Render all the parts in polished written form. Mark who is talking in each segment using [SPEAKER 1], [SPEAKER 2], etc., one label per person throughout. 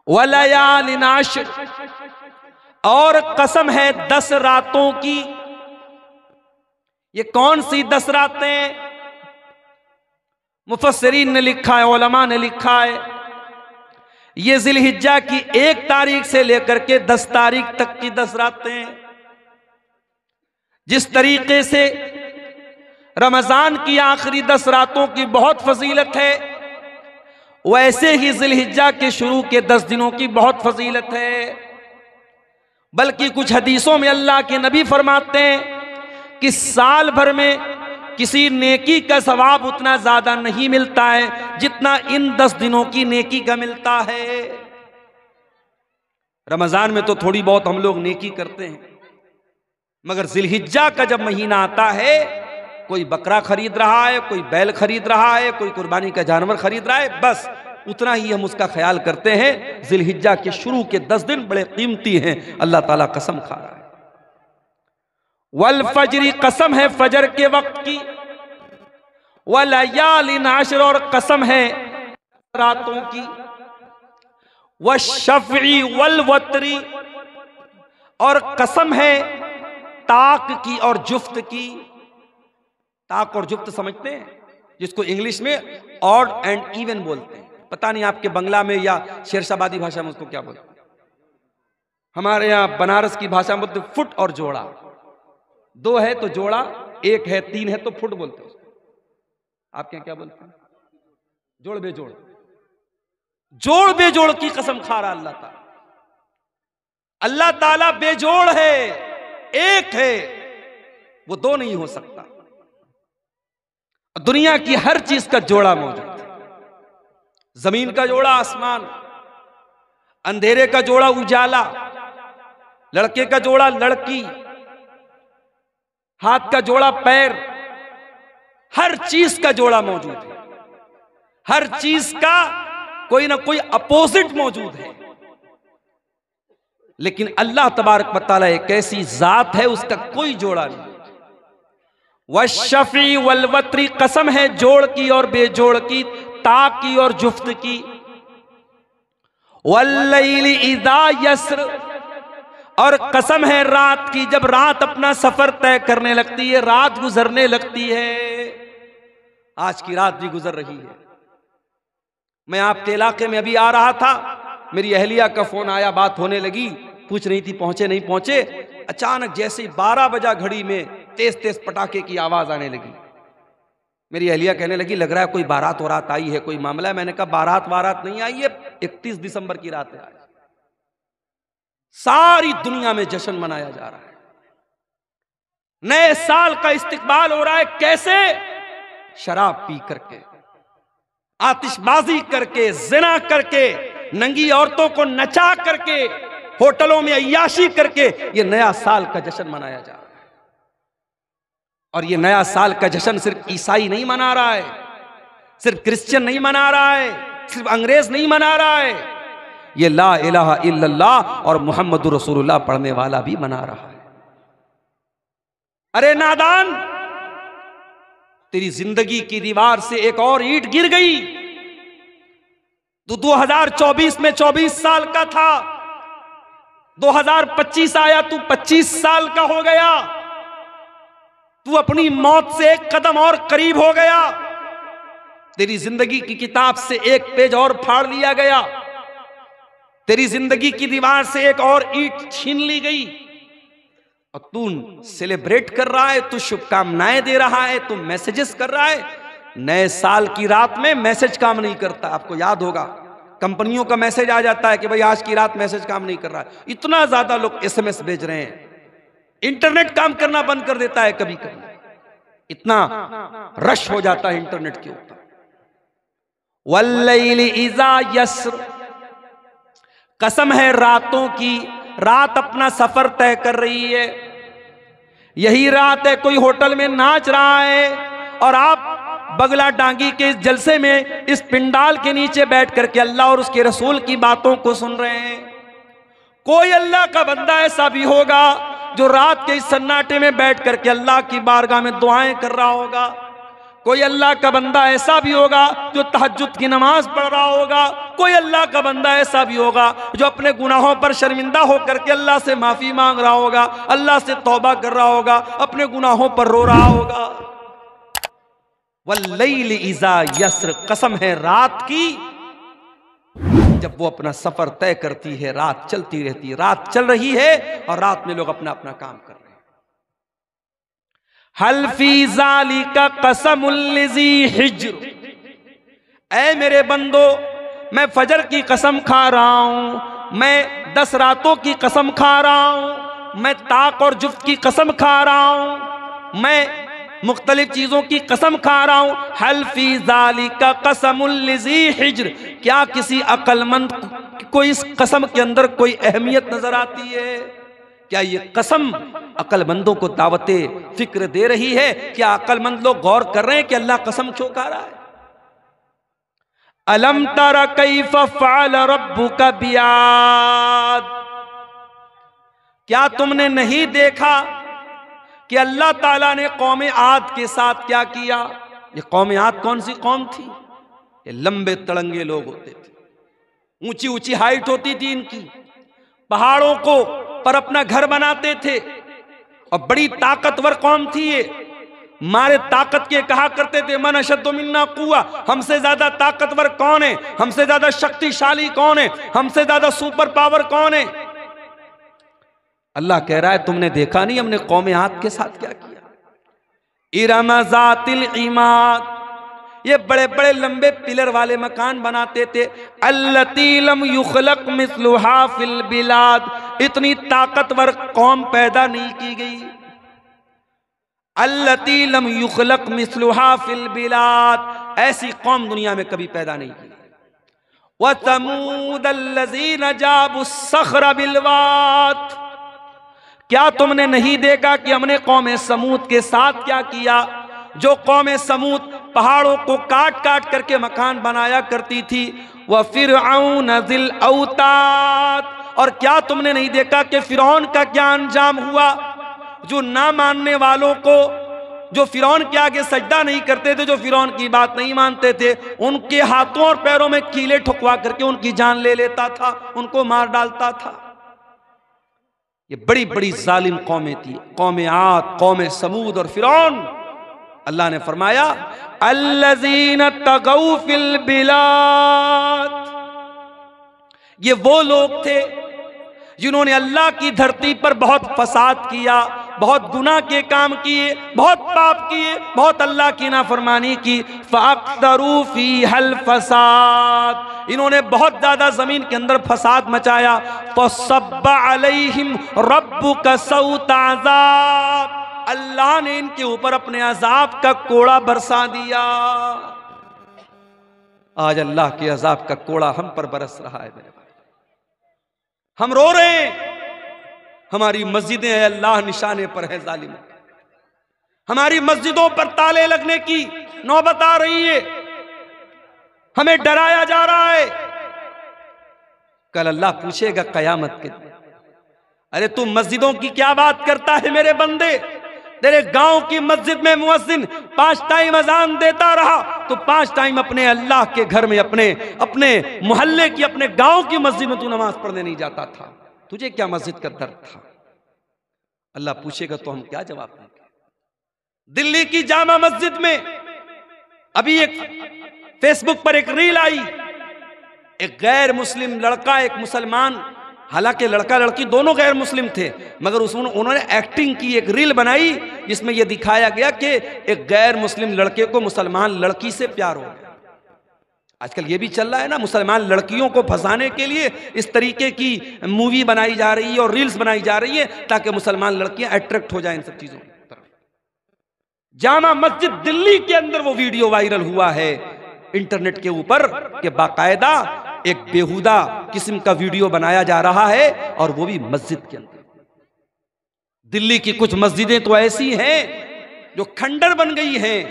[SPEAKER 1] वलयालिन आश्र, और कसम है 10 रातों की। ये कौन सी 10 रातें? मुफस्सिरीन ने लिखा है, उलमा ने लिखा है, ये जिलहिज्जा की 1 तारीख से लेकर के 10 तारीख तक की 10 रातें। जिस तरीके से रमजान की आखिरी 10 रातों की बहुत फजीलत है, वैसे ही जिलहिज्जा के शुरू के 10 दिनों की बहुत फजीलत है। बल्कि कुछ हदीसों में अल्लाह के नबी फरमाते हैं कि साल भर में किसी नेकी का सवाब उतना ज्यादा नहीं मिलता है जितना इन 10 दिनों की नेकी का मिलता है। रमजान में तो थोड़ी बहुत हम लोग नेकी करते हैं, मगर जिलहिज्जा का जब महीना आता है, कोई बकरा खरीद रहा है, कोई बैल खरीद रहा है, कोई कुर्बानी का जानवर खरीद रहा है, बस उतना ही हम उसका ख्याल करते हैं। जिलहिज्जा के शुरू के 10 दिन बड़े कीमती हैं। अल्लाह ताला कसम खा रहा है, वल फजरी, कसम है फजर के वक्त की, वलयालिन आश्र, और कसम है रातों की, वश्शफ़ी वल वतरी, और कसम है ताक की और जुफ्त की। ताक और जुफ्त समझते हैं, जिसको इंग्लिश में ऑड एंड इवन बोलते हैं। पता नहीं आपके बंगला में या शेरशाबादी भाषा में उसको क्या बोलते हैं। हमारे यहाँ बनारस की भाषा में बोलते फुट और जोड़ा। 2 है तो जोड़ा, 1 है 3 है तो फुट बोलते हैं उसको। आपके यहाँ क्या बोलते हैं? जोड़ बेजोड़। जोड़ बेजोड़ की कसम खा रहा अल्लाह ताला। अल्लाह ताला बेजोड़ है, एक है, वो 2 नहीं हो सकता। दुनिया की हर चीज का जोड़ा मौजूद है। जमीन का जोड़ा आसमान, अंधेरे का जोड़ा उजाला, लड़के का जोड़ा लड़की, हाथ का जोड़ा पैर, हर चीज का जोड़ा मौजूद है। हर चीज का कोई ना कोई अपोजिट मौजूद है। लेकिन अल्लाह तबारक व तआला एक ऐसी जात है, उसका कोई जोड़ा नहीं। वश्शफ़ी वल वतरी, कसम है जोड़ की और बेजोड़ की, ताक की और जुफ्त की। वल्लैलि इज़ा यस्र, और कसम है रात की, जब रात अपना सफर तय करने लगती है, रात गुजरने लगती है। आज की रात भी गुजर रही है। मैं आपके इलाके में अभी आ रहा था, मेरी अहलिया का फोन आया, बात होने लगी, पूछ रही थी पहुंचे नहीं पहुंचे। अचानक जैसे 12 बजा घड़ी में तेज तेज पटाखे की आवाज आने लगी। मेरी अहलिया कहने लगी लग रहा है कोई बारात वारात आई है, कोई मामला है। मैंने कहा बारात वारात नहीं आई है, 31 दिसंबर की रात है। सारी दुनिया में जश्न मनाया जा रहा है, नए साल का इस्तिकबाल हो रहा है। कैसे? शराब पी करके, आतिशबाजी करके, जिना करके, नंगी औरतों को नचा करके, होटलों में अय्याशी करके ये नया साल का जश्न मनाया जा रहा है। और ये नया साल का जश्न सिर्फ ईसाई नहीं मना रहा है, सिर्फ क्रिश्चियन नहीं मना रहा है, सिर्फ अंग्रेज नहीं मना रहा है, ये ला इलाहा इल्लल्लाह और मुहम्मदुर रसूलुल्लाह पढ़ने वाला भी मना रहा है। अरे नादान, तेरी जिंदगी की दीवार से एक और ईंट गिर गई। तू 2024 में 24 साल का था, 2025 आया, तू 25 साल का हो गया। तू अपनी मौत से एक कदम और करीब हो गया। तेरी जिंदगी की किताब से एक पेज और फाड़ लिया गया। तेरी जिंदगी की दीवार से एक और ईंट छीन ली गई। और तू सेलिब्रेट कर रहा है, तू शुभकामनाएं दे रहा है, तू मैसेजेस कर रहा है। नए साल की रात में मैसेज काम नहीं करता। आपको याद होगा, कंपनियों का मैसेज आ जाता है कि भाई आज की रात मैसेज काम नहीं कर रहा है। इतना ज्यादा लोग SMS भेज रहे हैं, इंटरनेट काम करना बंद कर देता है कभी कभी, इतना रश हो जाता है इंटरनेट के ऊपर। वल्लैलि इज़ा यस्र, कसम है रातों की, रात अपना सफर तय कर रही है। यही रात है कोई होटल में नाच रहा है और आप बगला डांगी के इस जलसे में, इस पिंडाल के नीचे बैठ करके अल्लाह और उसके रसूल की बातों को सुन रहे हैं। कोई अल्लाह का बंदा ऐसा भी होगा जो रात के इस सन्नाटे में बैठ करके अल्लाह की बारगाह में दुआएं कर रहा होगा। कोई अल्लाह का बंदा ऐसा भी होगा जो तहज्जुद की नमाज पढ़ रहा होगा, कोई अल्लाह का बंदा ऐसा भी होगा जो अपने गुनाहों पर शर्मिंदा होकर के अल्लाह से माफी मांग रहा होगा, अल्लाह से तौबा कर रहा होगा, अपने गुनाहों पर रो रहा होगा। वल्लैल इज़ा यस्र, कसम है रात की जब वो अपना सफर तय करती है, रात चलती रहती है, रात चल रही है और रात में लोग अपना अपना काम कर रहे हैं। हल फी ज़ालिका कसमुल लिज़ी हिज्र, ऐ मेरे बंदो मैं फजर की कसम खा रहा हूं, मैं 10 रातों की कसम खा रहा हूं, मैं ताक और जुफ्त की कसम खा रहा हूं, मैं मुख्तलिफ चीजों की कसम खा रहा हूं। हल फी ज़ालिका कसमुल लिज़ी हिज्र, क्या किसी अक्लमंद को इस कसम के अंदर कोई अहमियत नजर आती है? क्या ये कसम अक्लमंदों को दावते फिक्र दे रही है? क्या अक्लमंद लोग गौर कर रहे हैं कि अल्लाह कसम क्यों खा रहा है? अलम तरा कैफ फ़अल रब्बुका बिआद, क्या तुमने नहीं देखा कि अल्लाह ताला ने कौम आद के साथ क्या किया? ये कौम आद कौन सी कौम थी? ये लंबे तड़ंगे लोग होते थे, ऊंची ऊंची हाइट होती थी इनकी, पहाड़ों को पर अपना घर बनाते थे और बड़ी ताकतवर कौम थी ये। मारे ताकत के कहा करते थे मन अशद्दु मिन्ना कुव्वा, हमसे ज्यादा ताकतवर कौन है, हमसे ज्यादा शक्तिशाली कौन है, हमसे ज्यादा सुपर पावर कौन है? अल्लाह कह रहा है तुमने देखा नहीं हमने कौम आद के साथ क्या किया? इरम ज़ातिल इमाद, ये बड़े बड़े लंबे पिलर वाले मकान बनाते थे। अल्लती लम युखलक मिस्लुहा फिल बिलाद, इतनी ताकतवर कौम पैदा नहीं की गई। अल्लती लम युखलक मिस्लुहा फिल बिलाद, ऐसी कौम दुनिया में कभी पैदा नहीं की। व तमूद अल्लज़ीना जाबु सख्र बिलवाद, क्या तुमने नहीं देखा कि हमने कौम समूद के साथ क्या किया? जो कौम समूद पहाड़ों को काट काट करके मकान बनाया करती थी। व फिरऔन ज़िल औताद, और क्या तुमने नहीं देखा कि फिरौन का क्या अंजाम हुआ? जो ना मानने वालों को, जो फिरौन के आगे सजदा नहीं करते थे, जो फिरौन की बात नहीं मानते थे, उनके हाथों और पैरों में कीले ठुकवा करके उनकी जान ले लेता था, उनको मार डालता था। ये बड़ी बड़ी जालिम कौमें थी, कौम आद, कौम समूद और फिरौन। अल्लाह ने फरमाया अल्लज़ीना तगौ फिल बिलाद, ये वो लोग थे जिन्होंने अल्लाह की धरती पर बहुत फसाद किया, बहुत गुनाह के काम किए, बहुत पाप किए, बहुत अल्लाह की नाफरमानी की। फ़अक्तरू फ़ीहल फ़साद, इन्होंने बहुत ज्यादा जमीन के अंदर फसाद मचाया। फ़सब्बा अलैहिम रब्बुका सौता अज़ाब, अल्लाह ने इनके ऊपर अपने अजाब का कोड़ा बरसा दिया। आज अल्लाह के अजाब का कोड़ा हम पर बरस रहा है मेरे भाई, हम रो रहे हैं। हमारी मस्जिदें हैं अल्लाह निशाने पर है जालिम, हमारी मस्जिदों पर ताले लगने की नौबत आ रही है, हमें डराया जा रहा है। कल अल्लाह पूछेगा कयामत के दिन, अरे तू मस्जिदों की क्या बात करता है मेरे बंदे? तेरे गांव की मस्जिद में मुअज्जिन 5 टाइम अजान देता रहा, तो 5 टाइम अपने अल्लाह के घर में, अपने मोहल्ले की, अपने गांव की मस्जिद में तू नमाज पढ़ने नहीं जाता था। तुझे क्या मस्जिद का दर्द था? अल्लाह पूछेगा तो हम क्या जवाब देंगे? दिल्ली की जामा मस्जिद में अभी एक फेसबुक पर एक रील आई, एक गैर मुस्लिम लड़का एक मुसलमान, हालांकि लड़का लड़की दोनों गैर मुस्लिम थे, मगर उन्होंने एक्टिंग की, एक रील बनाई जिसमें यह दिखाया गया कि एक गैर मुस्लिम लड़के को मुसलमान लड़की से प्यार हो गया। आजकल ये भी चल रहा है ना, मुसलमान लड़कियों को फंसाने के लिए इस तरीके की मूवी बनाई जा रही है और रील्स बनाई जा रही है ताकि मुसलमान लड़कियां अट्रैक्ट हो जाएं इन सब चीजों की तरफ। जामा मस्जिद दिल्ली के अंदर वो वीडियो वायरल हुआ है इंटरनेट के ऊपर कि बाकायदा एक बेहुदा किस्म का वीडियो बनाया जा रहा है और वो भी मस्जिद के अंदर। दिल्ली की कुछ मस्जिदें तो ऐसी हैं जो खंडर बन गई हैं,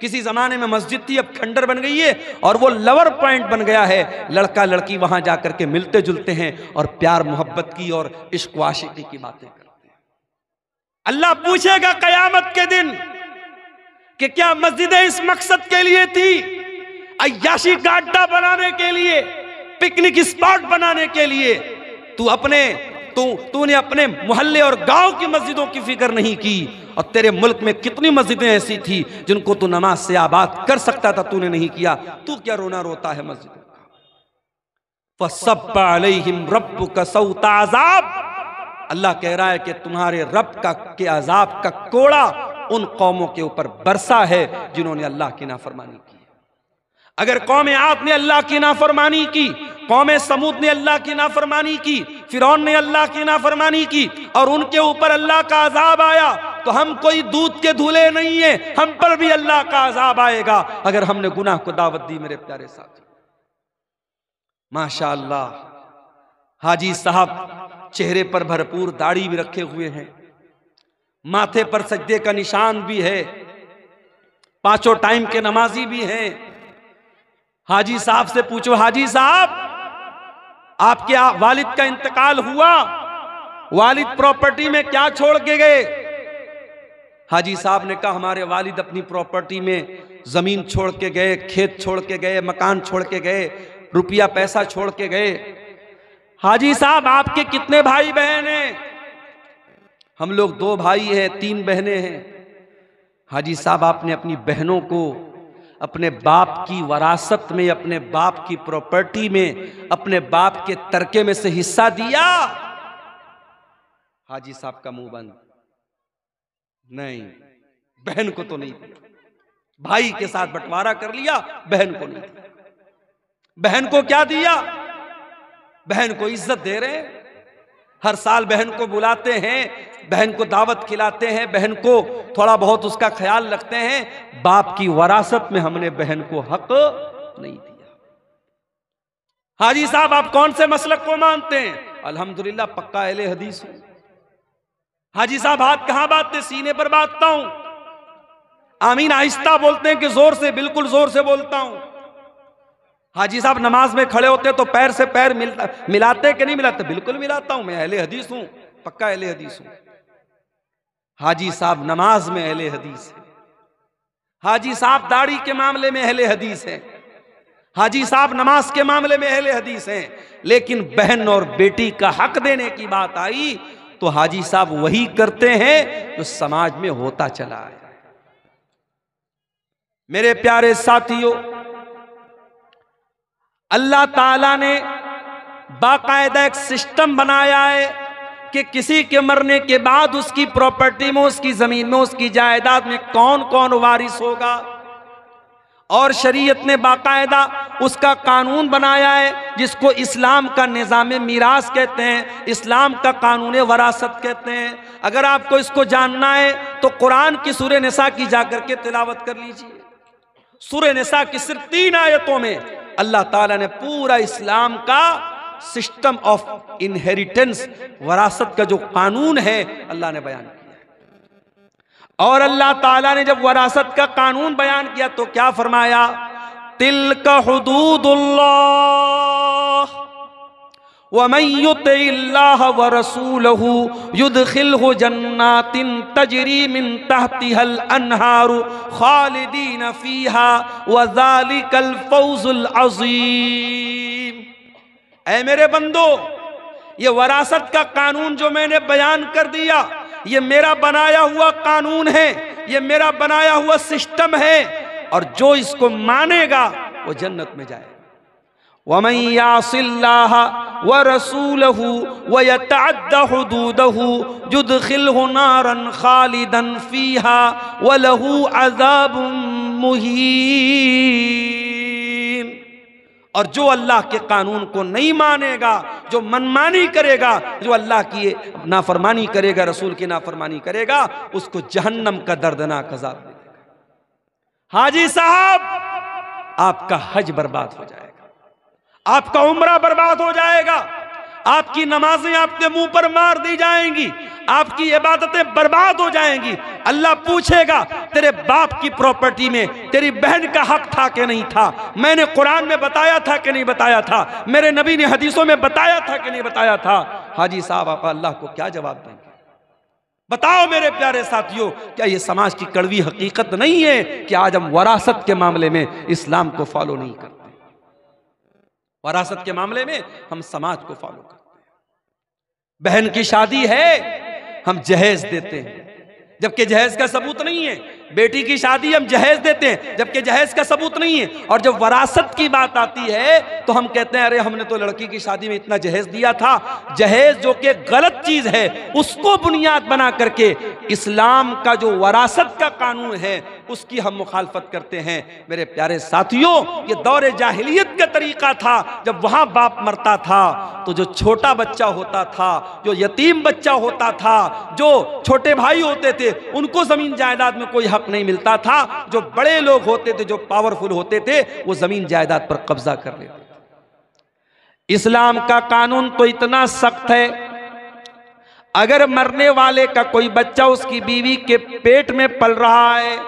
[SPEAKER 1] किसी जमाने में मस्जिद थी अब खंडर बन गई है और वो लवर पॉइंट बन गया है। लड़का लड़की वहां जाकर के मिलते जुलते हैं और प्यार मोहब्बत की और इश्क आशिकी की बातें करते हैं। अल्लाह पूछेगा कयामत के दिन कि क्या मस्जिदें इस मकसद के लिए थी, अय्याशी का अड्डा बनाने के लिए, पिकनिक स्पॉट बनाने के लिए? तूने अपने मोहल्ले और गांव की मस्जिदों की फिक्र नहीं की, और तेरे मुल्क में कितनी मस्जिदें ऐसी थी जिनको तू नमाज से आबाद कर सकता था, तूने नहीं किया। तू क्या रोना रोता है मस्जिदों का? फसब्बा अलैहिम रब्बुका सौता अज़ाब। अल्लाह कह रहा है कि तुम्हारे रब के अजाब का कोड़ा उन कौमों के ऊपर बरसा है जिन्होंने अल्लाह की नाफरमानी की। अगर कौम आद ने अल्लाह की नाफरमानी की, कौम समूद ने अल्लाह की नाफरमानी की, फिरौन ने अल्लाह की नाफरमानी की और उनके ऊपर अल्लाह का अजाब आया, तो हम कोई दूध के धुले नहीं है, हम पर भी अल्लाह का अजाब आएगा अगर हमने गुनाह को दावत दी। मेरे प्यारे साथी, माशाअल्लाह हाजी साहब चेहरे पर भरपूर दाढ़ी भी रखे हुए हैं, माथे पर सजदे का निशान भी है, 5 टाइम के नमाजी भी हैं। हाजी साहब से पूछो, हाजी साहब आपके वालिद का इंतकाल हुआ, वालिद प्रॉपर्टी में क्या छोड़ के गए? हाजी साहब ने कहा हमारे वालिद अपनी प्रॉपर्टी में जमीन छोड़ के गए, खेत छोड़ के गए, मकान छोड़ के गए, रुपया पैसा छोड़ के गए। हाजी साहब आपके कितने भाई बहन हैं? हम लोग 2 भाई हैं, 3 बहनें हैं। हाजी साहब आपने अपनी बहनों को अपने बाप की वरासत में, अपने बाप की प्रॉपर्टी में, अपने बाप के तरके में से हिस्सा दिया? हाजी साहब का मुंह बंद, नहीं, बहन को तो नहीं दिया। भाई के साथ बंटवारा कर लिया, बहन को नहीं दिया। बहन को क्या दिया? बहन को इज्जत दे रहे हैं, हर साल बहन को बुलाते हैं, बहन को दावत खिलाते हैं, बहन को थोड़ा बहुत उसका ख्याल रखते हैं। बाप की वरासत में हमने बहन को हक नहीं दिया। हाजी साहब आप कौन से मसलक को मानते हैं? अल्हम्दुलिल्लाह पक्का अहले हदीस हूं। हाजी साहब हाथ कहां बांधते? सीने पर बांधता हूं। आमीन आहिस्ता बोलते हैं कि जोर से? बिल्कुल जोर से बोलता हूं। हाजी साहब नमाज में खड़े होते तो पैर से पैर मिलाते कि नहीं मिलाते? बिल्कुल मिलाता हूं, मैं अहले हदीस हूं, पक्का अहले हदीस हूं। हाजी साहब नमाज में अहले हदीस है, हाजी साहब दाढ़ी के मामले में अहले हदीस है, हाजी साहब नमाज के मामले में अहले हदीस हैं। लेकिन बहन और बेटी का हक देने की बात आई तो हाजी साहब वही करते हैं जो समाज में होता चला है। मेरे प्यारे साथियों, अल्लाह ताला ने बाकायदा एक सिस्टम बनाया है कि किसी के मरने के बाद उसकी प्रॉपर्टी में, उसकी जमीन में, उसकी जायदाद में कौन कौन वारिस होगा। और शरीयत ने बाकायदा उसका कानून बनाया है जिसको इस्लाम का निज़ाम मीरास कहते हैं, इस्लाम का कानून वरासत कहते हैं। अगर आपको इसको जानना है तो कुरान की सूरह निसा की जाकर के तिलावत कर लीजिए। सूरह निसा की सिर्फ 3 आयतों में अल्लाह ताला ने पूरा इस्लाम का सिस्टम ऑफ इनहेरिटेंस, वरासत का जो कानून है अल्लाह ने बयान किया। और अल्लाह ताला ने जब वरासत का कानून बयान किया तो क्या फरमाया? तिल्का हुदूदुल्लाह वमन युतिल्लाह व रसूलहु युदखिलहु जन्नातिन तजरी मिन तहतिहल अनहारु खालिदीन फीहा व ज़ालिकल फौजुल अज़ीम। ऐ मेरे बंदो, ये वरासत का कानून जो मैंने बयान कर दिया, ये मेरा बनाया हुआ कानून है, ये मेरा बनाया हुआ सिस्टम है, और जो इसको मानेगा वो जन्नत में जाएगा। वमन यासिल्लाह व रसूलहु व यतअद्दा हुदूदहु युदखिलहु नारन खालिदन फीहा व लहू अज़ाबुम मुहीन। और जो अल्लाह के कानून को नहीं मानेगा, जो मनमानी करेगा, जो अल्लाह की नाफरमानी करेगा, रसूल की नाफरमानी करेगा, उसको जहन्नम का दर्दनाक अज़ाब मिलेगा। हाजी साहब आपका हज बर्बाद हो जाएगा, आपका उम्रा बर्बाद हो जाएगा, आपकी नमाजें आपके मुंह पर मार दी जाएंगी, आपकी इबादतें बर्बाद हो जाएंगी। अल्लाह पूछेगा तेरे बाप की प्रॉपर्टी में तेरी बहन का हक था कि नहीं था? मैंने कुरान में बताया था कि नहीं बताया था? मेरे नबी ने हदीसों में बताया था कि नहीं बताया था? हाजी साहब आप अल्लाह को क्या जवाब देंगे? बताओ मेरे प्यारे साथियों, क्या ये समाज की कड़वी हकीकत नहीं है कि आज हम वरासत के मामले में इस्लाम को फॉलो नहीं करते? वरासत के मामले में हम समाज को फॉलो करते हैं। बहन की शादी है, हम जहेज देते हैं जबकि जहेज का सबूत नहीं है। बेटी की शादी हम जहेज देते हैं जबकि जहेज का सबूत नहीं है। और जब वरासत की बात आती है तो हम कहते हैं अरे हमने तो लड़की की शादी में इतना जहेज दिया था। जहेज जो कि गलत चीज है, उसको बुनियाद बना करके इस्लाम का जो वरासत का कानून है उसकी हम मुखालफत करते हैं। मेरे प्यारे साथियों, ये दौरे जाहिलियत का तरीका था। जब वहां बाप मरता था तो जो छोटा बच्चा होता था, जो यतीम बच्चा होता था, जो छोटे भाई होते थे, उनको जमीन जायदाद में कोई हक नहीं मिलता था। जो बड़े लोग होते थे, जो पावरफुल होते थे, वो जमीन जायदाद पर कब्जा कर लेते थे। इस्लाम का कानून तो इतना सख्त है, अगर मरने वाले का कोई बच्चा उसकी बीवी के पेट में पल रहा है,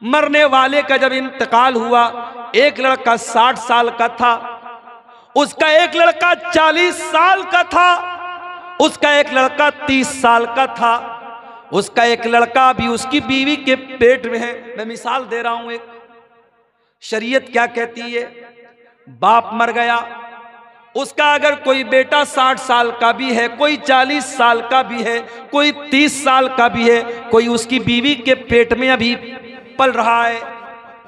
[SPEAKER 1] मरने वाले का जब इंतकाल हुआ, एक लड़का 60 साल का था, उसका एक लड़का 40 साल का था, उसका एक लड़का 30 साल का था, उसका एक लड़का भी उसकी बीवी के पेट में है। मैं मिसाल दे रहा हूं एक। शरीयत क्या कहती है? बाप मर गया, उसका अगर कोई बेटा 60 साल का भी है, कोई 40 साल का भी है, कोई 30 साल का भी है, कोई उसकी बीवी के पेट में अभी पल रहा है,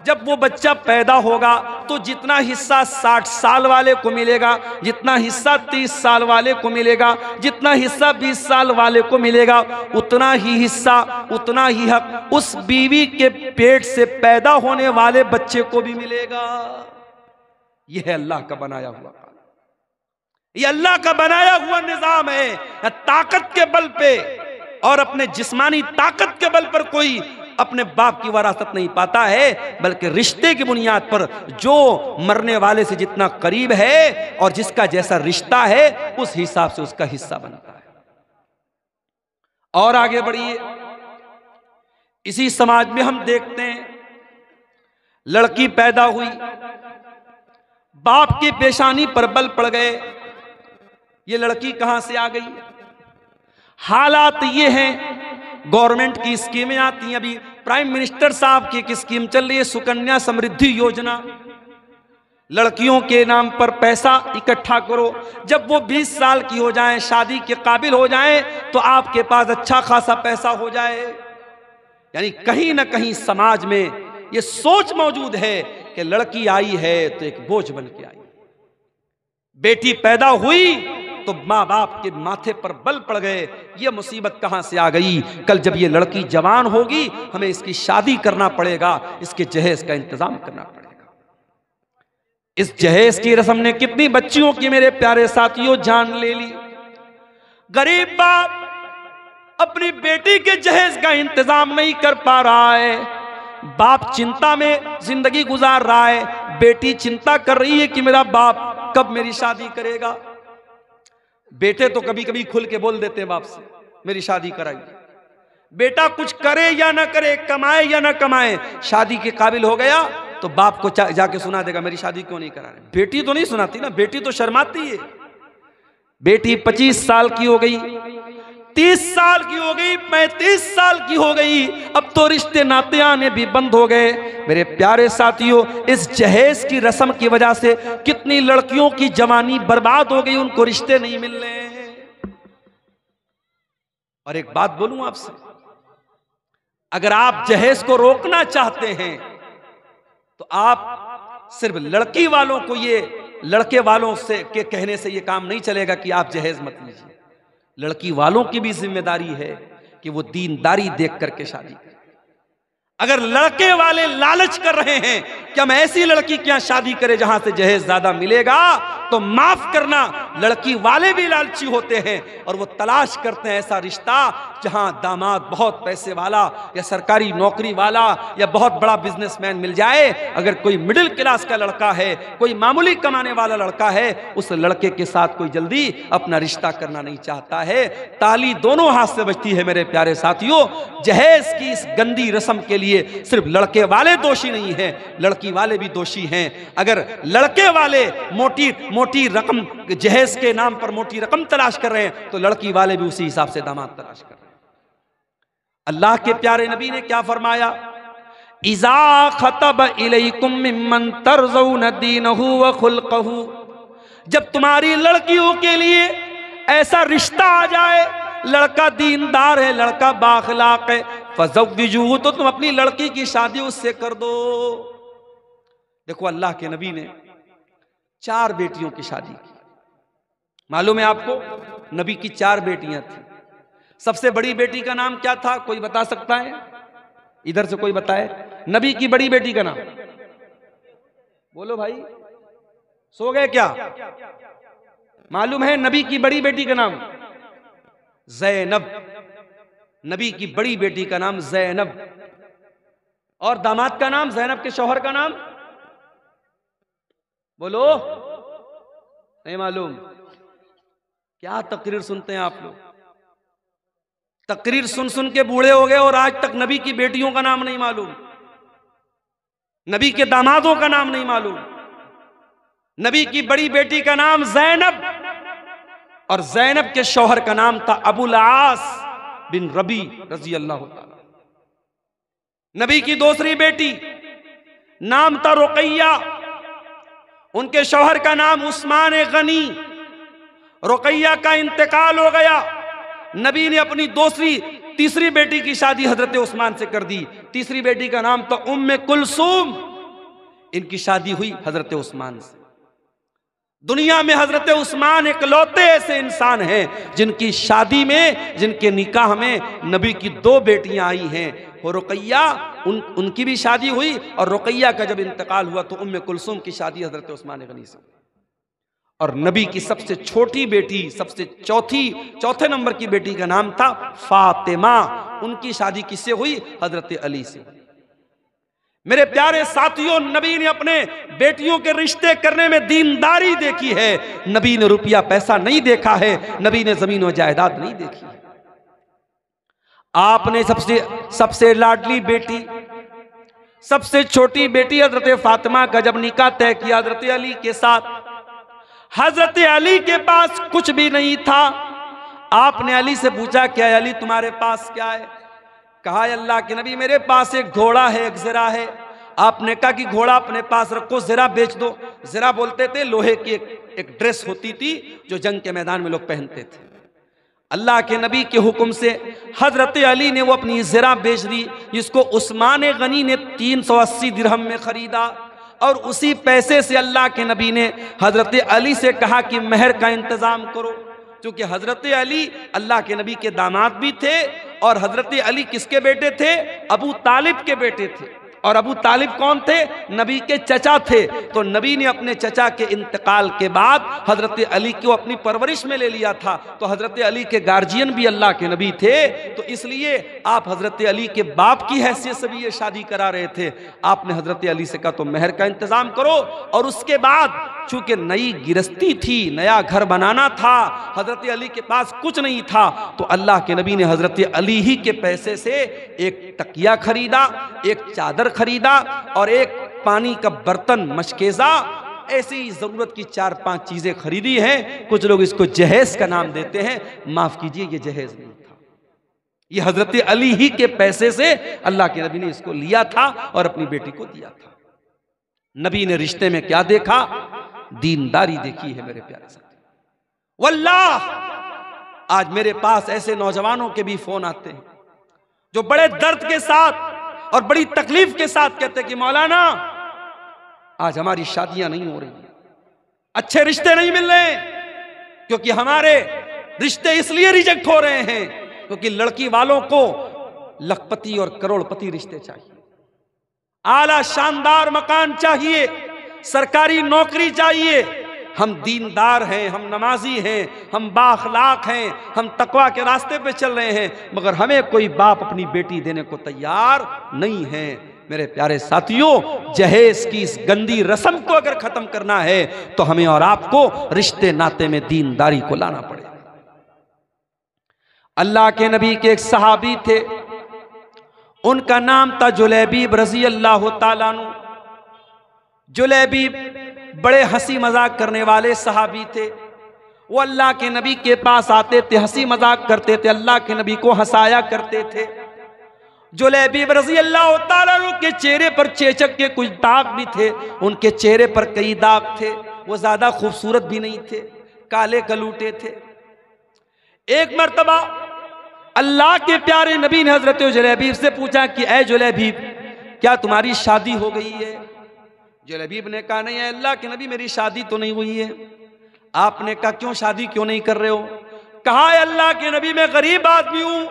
[SPEAKER 1] जब वो बच्चा पैदा होगा तो जितना हिस्सा 60 साल वाले को मिलेगा, जितना हिस्सा 30 साल वाले को मिलेगा, जितना हिस्सा 20 साल वाले को मिलेगा, उतना ही हिस्सा, उतना ही हक उस बीवी के पेट से पैदा होने वाले बच्चे को भी मिलेगा। यह है अल्लाह का बनाया हुआ कानून, ये अल्लाह का बनाया हुआ निजाम है। ताकत के बल पे और अपने जिस्मानी ताकत के बल पर कोई अपने बाप की वरासत नहीं पाता है, बल्कि रिश्ते की बुनियाद पर जो मरने वाले से जितना करीब है और जिसका जैसा रिश्ता है, उस हिसाब से उसका हिस्सा बनता है। और आगे बढ़िए, इसी समाज में हम देखते हैं, लड़की पैदा हुई, बाप की पेशानी पर बल पड़ गए, ये लड़की कहां से आ गई? हालात ये हैं, गवर्नमेंट की स्कीमें आती हैं। अभी प्राइम मिनिस्टर साहब की एक स्कीम चल रही है, सुकन्या समृद्धि योजना। लड़कियों के नाम पर पैसा इकट्ठा करो, जब वो 20 साल की हो जाएं, शादी के काबिल हो जाएं, तो आपके पास अच्छा खासा पैसा हो जाए। यानी कहीं ना कहीं समाज में ये सोच मौजूद है कि लड़की आई है तो एक बोझ बन के आई। बेटी पैदा हुई तो माँ बाप के माथे पर बल पड़ गए, ये मुसीबत कहां से आ गई? कल जब ये लड़की जवान होगी, हमें इसकी शादी करना पड़ेगा, इसके जहेज का इंतजाम करना पड़ेगा। इस जहेज की रस्म ने कितनी बच्चियों की, मेरे प्यारे साथियों, जान ले ली। गरीब बाप अपनी बेटी के जहेज का इंतजाम नहीं कर पा रहा है, बाप चिंता में जिंदगी गुजार रहा है, बेटी चिंता कर रही है कि मेरा बाप कब मेरी शादी करेगा। बेटे तो कभी कभी खुल के बोल देते हैं बाप से, मेरी शादी कराइए। बेटा कुछ करे या ना करे, कमाए या ना कमाए, शादी के काबिल हो गया तो बाप को जाके सुना देगा, मेरी शादी क्यों नहीं करा रहे। बेटी तो नहीं सुनाती ना, बेटी तो शर्माती है। बेटी 25 साल की हो गई, 30 साल की हो गई, 35 साल की हो गई, अब तो रिश्ते नाते आने भी बंद हो गए। मेरे प्यारे साथियों, इस जहेज की रस्म की वजह से कितनी लड़कियों की जवानी बर्बाद हो गई, उनको रिश्ते नहीं मिल रहे हैं। और एक बात बोलूं आपसे, अगर आप जहेज को रोकना चाहते हैं तो आप सिर्फ लड़की वालों को, ये लड़के वालों से के कहने से ये काम नहीं चलेगा कि आप जहेज मत लीजिए। लड़की वालों की भी जिम्मेदारी है कि वो दीनदारी देख करके शादी करें। अगर लड़के वाले लालच कर रहे हैं कि हम ऐसी लड़की क्या शादी करें जहां से जहेज ज्यादा मिलेगा, तो माफ करना, लड़की वाले भी लालची होते हैं और वो तलाश करते हैं ऐसा रिश्ता जहां दामाद बहुत पैसे वाला या सरकारी नौकरी वाला या बहुत बड़ा बिजनेसमैन मिल जाए। अगर कोई मिडिल क्लास का लड़का है, कोई मामूली कमाने वाला लड़का है, उस लड़के के साथ कोई जल्दी अपना रिश्ता करना नहीं चाहता है। ताली दोनों हाथ से बजती है मेरे प्यारे साथियों। जहेज की इस गंदी रस्म के लिए सिर्फ लड़के वाले दोषी नहीं हैं, लड़की वाले भी दोषी हैं। अगर लड़के वाले मोटी रकम, जहेज के नाम पर मोटी रकम तलाश कर रहे हैं, तो लड़की वाले भी उसी हिसाब से दामाद तलाश कर रहे हैं। अल्लाह के प्यारे नबी ने क्या फरमाया, इज़ा खतब इलैकुम मिम्मन तरज़ौन दीनहु व खुल्क़हु, जब तुम्हारी लड़कियों के लिए ऐसा रिश्ता आ जाए, लड़का दीनदार है, लड़का बाखलाक है, फज़व्विजूहु, तो तुम अपनी लड़की की शादी उससे कर दो। देखो अल्लाह के नबी ने 4 बेटियों की शादी की। मालूम है आपको, नबी की 4 बेटियां थी। सबसे बड़ी बेटी का नाम क्या था, कोई बता सकता है? इधर से कोई बताए नबी की बड़ी बेटी का नाम। बोलो भाई, सो गए क्या? मालूम है नबी की बड़ी बेटी का नाम? ज़ैनब। नबी की बड़ी बेटी का नाम ज़ैनब। और दामाद का नाम, ज़ैनब के शौहर का नाम? बोलो, नहीं मालूम? क्या तकरीर सुनते हैं आप लोग? तकरीर सुन सुन के बूढ़े हो गए और आज तक नबी की बेटियों का नाम नहीं मालूम, नबी के दामादों का नाम नहीं मालूम। नबी की बड़ी बेटी का नाम ज़ैनब और ज़ैनब के शौहर का नाम था अबुल आस बिन रबी रजी अल्लाह ताला। नबी की दूसरी बेटी नाम था रुकैया, उनके शौहर का नाम उस्मान गनी। रुकैया का इंतकाल हो गया, नबी ने अपनी तीसरी बेटी की शादी हजरत उस्मान से कर दी। तीसरी बेटी का नाम था उम्मे कुलसूम, इनकी शादी हुई हजरत उस्मान से। दुनिया में हजरत उस्मान इकलौते ऐसे इंसान हैं जिनकी शादी में, जिनके निकाह में नबी की 2 बेटियां आई हैं। और रुकैया, उनकी भी शादी हुई और रुकैया का जब इंतकाल हुआ तो उम्मे कुलसूम की शादी हजरत उस्मान गनी से। और नबी की सबसे छोटी बेटी, सबसे चौथे नंबर की बेटी का नाम था फातिमा, उनकी शादी किससे हुई? हजरत अली से। मेरे प्यारे साथियों, नबी ने अपने बेटियों के रिश्ते करने में दीनदारी देखी है। नबी ने रुपया पैसा नहीं देखा है, नबी ने जमीन और जायदाद नहीं देखी है। आपने सबसे लाडली बेटी, सबसे छोटी बेटी हजरत फातिमा का जब निकाह तय किया हजरत अली के साथ, हजरत अली के पास कुछ भी नहीं था। आपने अली से पूछा, क्या अली तुम्हारे पास क्या है? कहा, अल्लाह के नबी मेरे पास एक घोड़ा है, एक ज़रा है। आपने कहा कि घोड़ा अपने पास रखो, ज़रा बेच दो। ज़रा बोलते थे लोहे की एक ड्रेस होती थी जो जंग के मैदान में लोग पहनते थे। अल्लाह के नबी के हुक्म से हजरत अली ने वो अपनी ज़रा बेच दी, जिसको उस्मान गनी ने 380 दिरहम में खरीदा। और उसी पैसे से अल्लाह के नबी ने हजरत अली से कहा कि महर का इंतजाम करो, क्योंकि हजरत अली अल्लाह के नबी के दामाद भी थे और हजरत अली किसके बेटे थे? अबू तालिब के बेटे थे। और अबू तालिब कौन थे? नबी के चचा थे। तो नबी ने अपने चचा के इंतकाल के बाद हजरत अली को अपनी परवरिश में ले लिया था। तो हजरत अली के गार्जियन भी अल्लाह के नबी थे, तो इसलिए आप हजरत अली के बाप की हैसियत से भी ये शादी करा रहे थे। आपने हजरत अली से कहा तो महर का इंतजाम करो। और उसके बाद चूंकि नई गिरस्ती थी, नया घर बनाना था, हजरत अली के पास कुछ नहीं था, तो अल्लाह के नबी ने हजरत अली ही के पैसे से एक तकिया खरीदा, एक चादर खरीदा और एक पानी का बर्तन मशकेजा, ऐसी जरूरत की 4-5 चीजें खरीदी हैं। कुछ लोग इसको जहेज का नाम देते हैं, माफ कीजिए ये जहेज नहीं था, ये हजरत अली ही के पैसे से अल्लाह के नबी ने इसको लिया था और अपनी बेटी को दिया था। नबी ने रिश्ते में क्या देखा? दीनदारी देखी है मेरे प्यारे साथी। वल्लाह आज मेरे पास ऐसे नौजवानों के भी फोन आते हैं जो बड़े दर्द के साथ और बड़ी तकलीफ के साथ कहते हैं कि मौलाना आज हमारी शादियां नहीं हो रही, अच्छे रिश्ते नहीं मिल रहे, क्योंकि हमारे रिश्ते इसलिए रिजेक्ट हो रहे हैं क्योंकि लड़की वालों को लखपति और करोड़पति रिश्ते चाहिए, आला शानदार मकान चाहिए, सरकारी नौकरी चाहिए। हम दीनदार हैं, हम नमाजी हैं, हम बाखलाक हैं, हम तकवा के रास्ते पे चल रहे हैं, मगर हमें कोई बाप अपनी बेटी देने को तैयार नहीं है। मेरे प्यारे साथियों, जहेज की इस गंदी रस्म को अगर खत्म करना है तो हमें और आपको रिश्ते नाते में दीनदारी को लाना पड़ेगा। अल्लाह के नबी के एक सहाबी थे, उनका नाम था जुलैबीब रजी अल्लाह ताला अन्हु। जुलैबीब बड़े हंसी मजाक करने वाले सहाबी थे। वो अल्लाह के नबी के पास आते थे, हंसी मजाक करते थे, अल्लाह के नबी को हंसाया करते थे। जुलैबीब रज़ी अल्लाह ताला अन्हु के चेहरे पर चेचक के कुछ दाग भी थे, उनके चेहरे पर कई दाग थे, वो ज्यादा खूबसूरत भी नहीं थे, काले कलूटे थे। एक मर्तबा अल्लाह के प्यारे नबी ने हजरत जुलैबीब से पूछा कि ऐ जुलैबीब, क्या तुम्हारी शादी हो गई है? जुलैबीब ने कहा नहीं है अल्लाह के नबी, मेरी शादी तो नहीं हुई है। आपने कहा क्यों, शादी क्यों नहीं कर रहे हो? कहा अल्लाह के नबी, मैं गरीब आदमी हूं,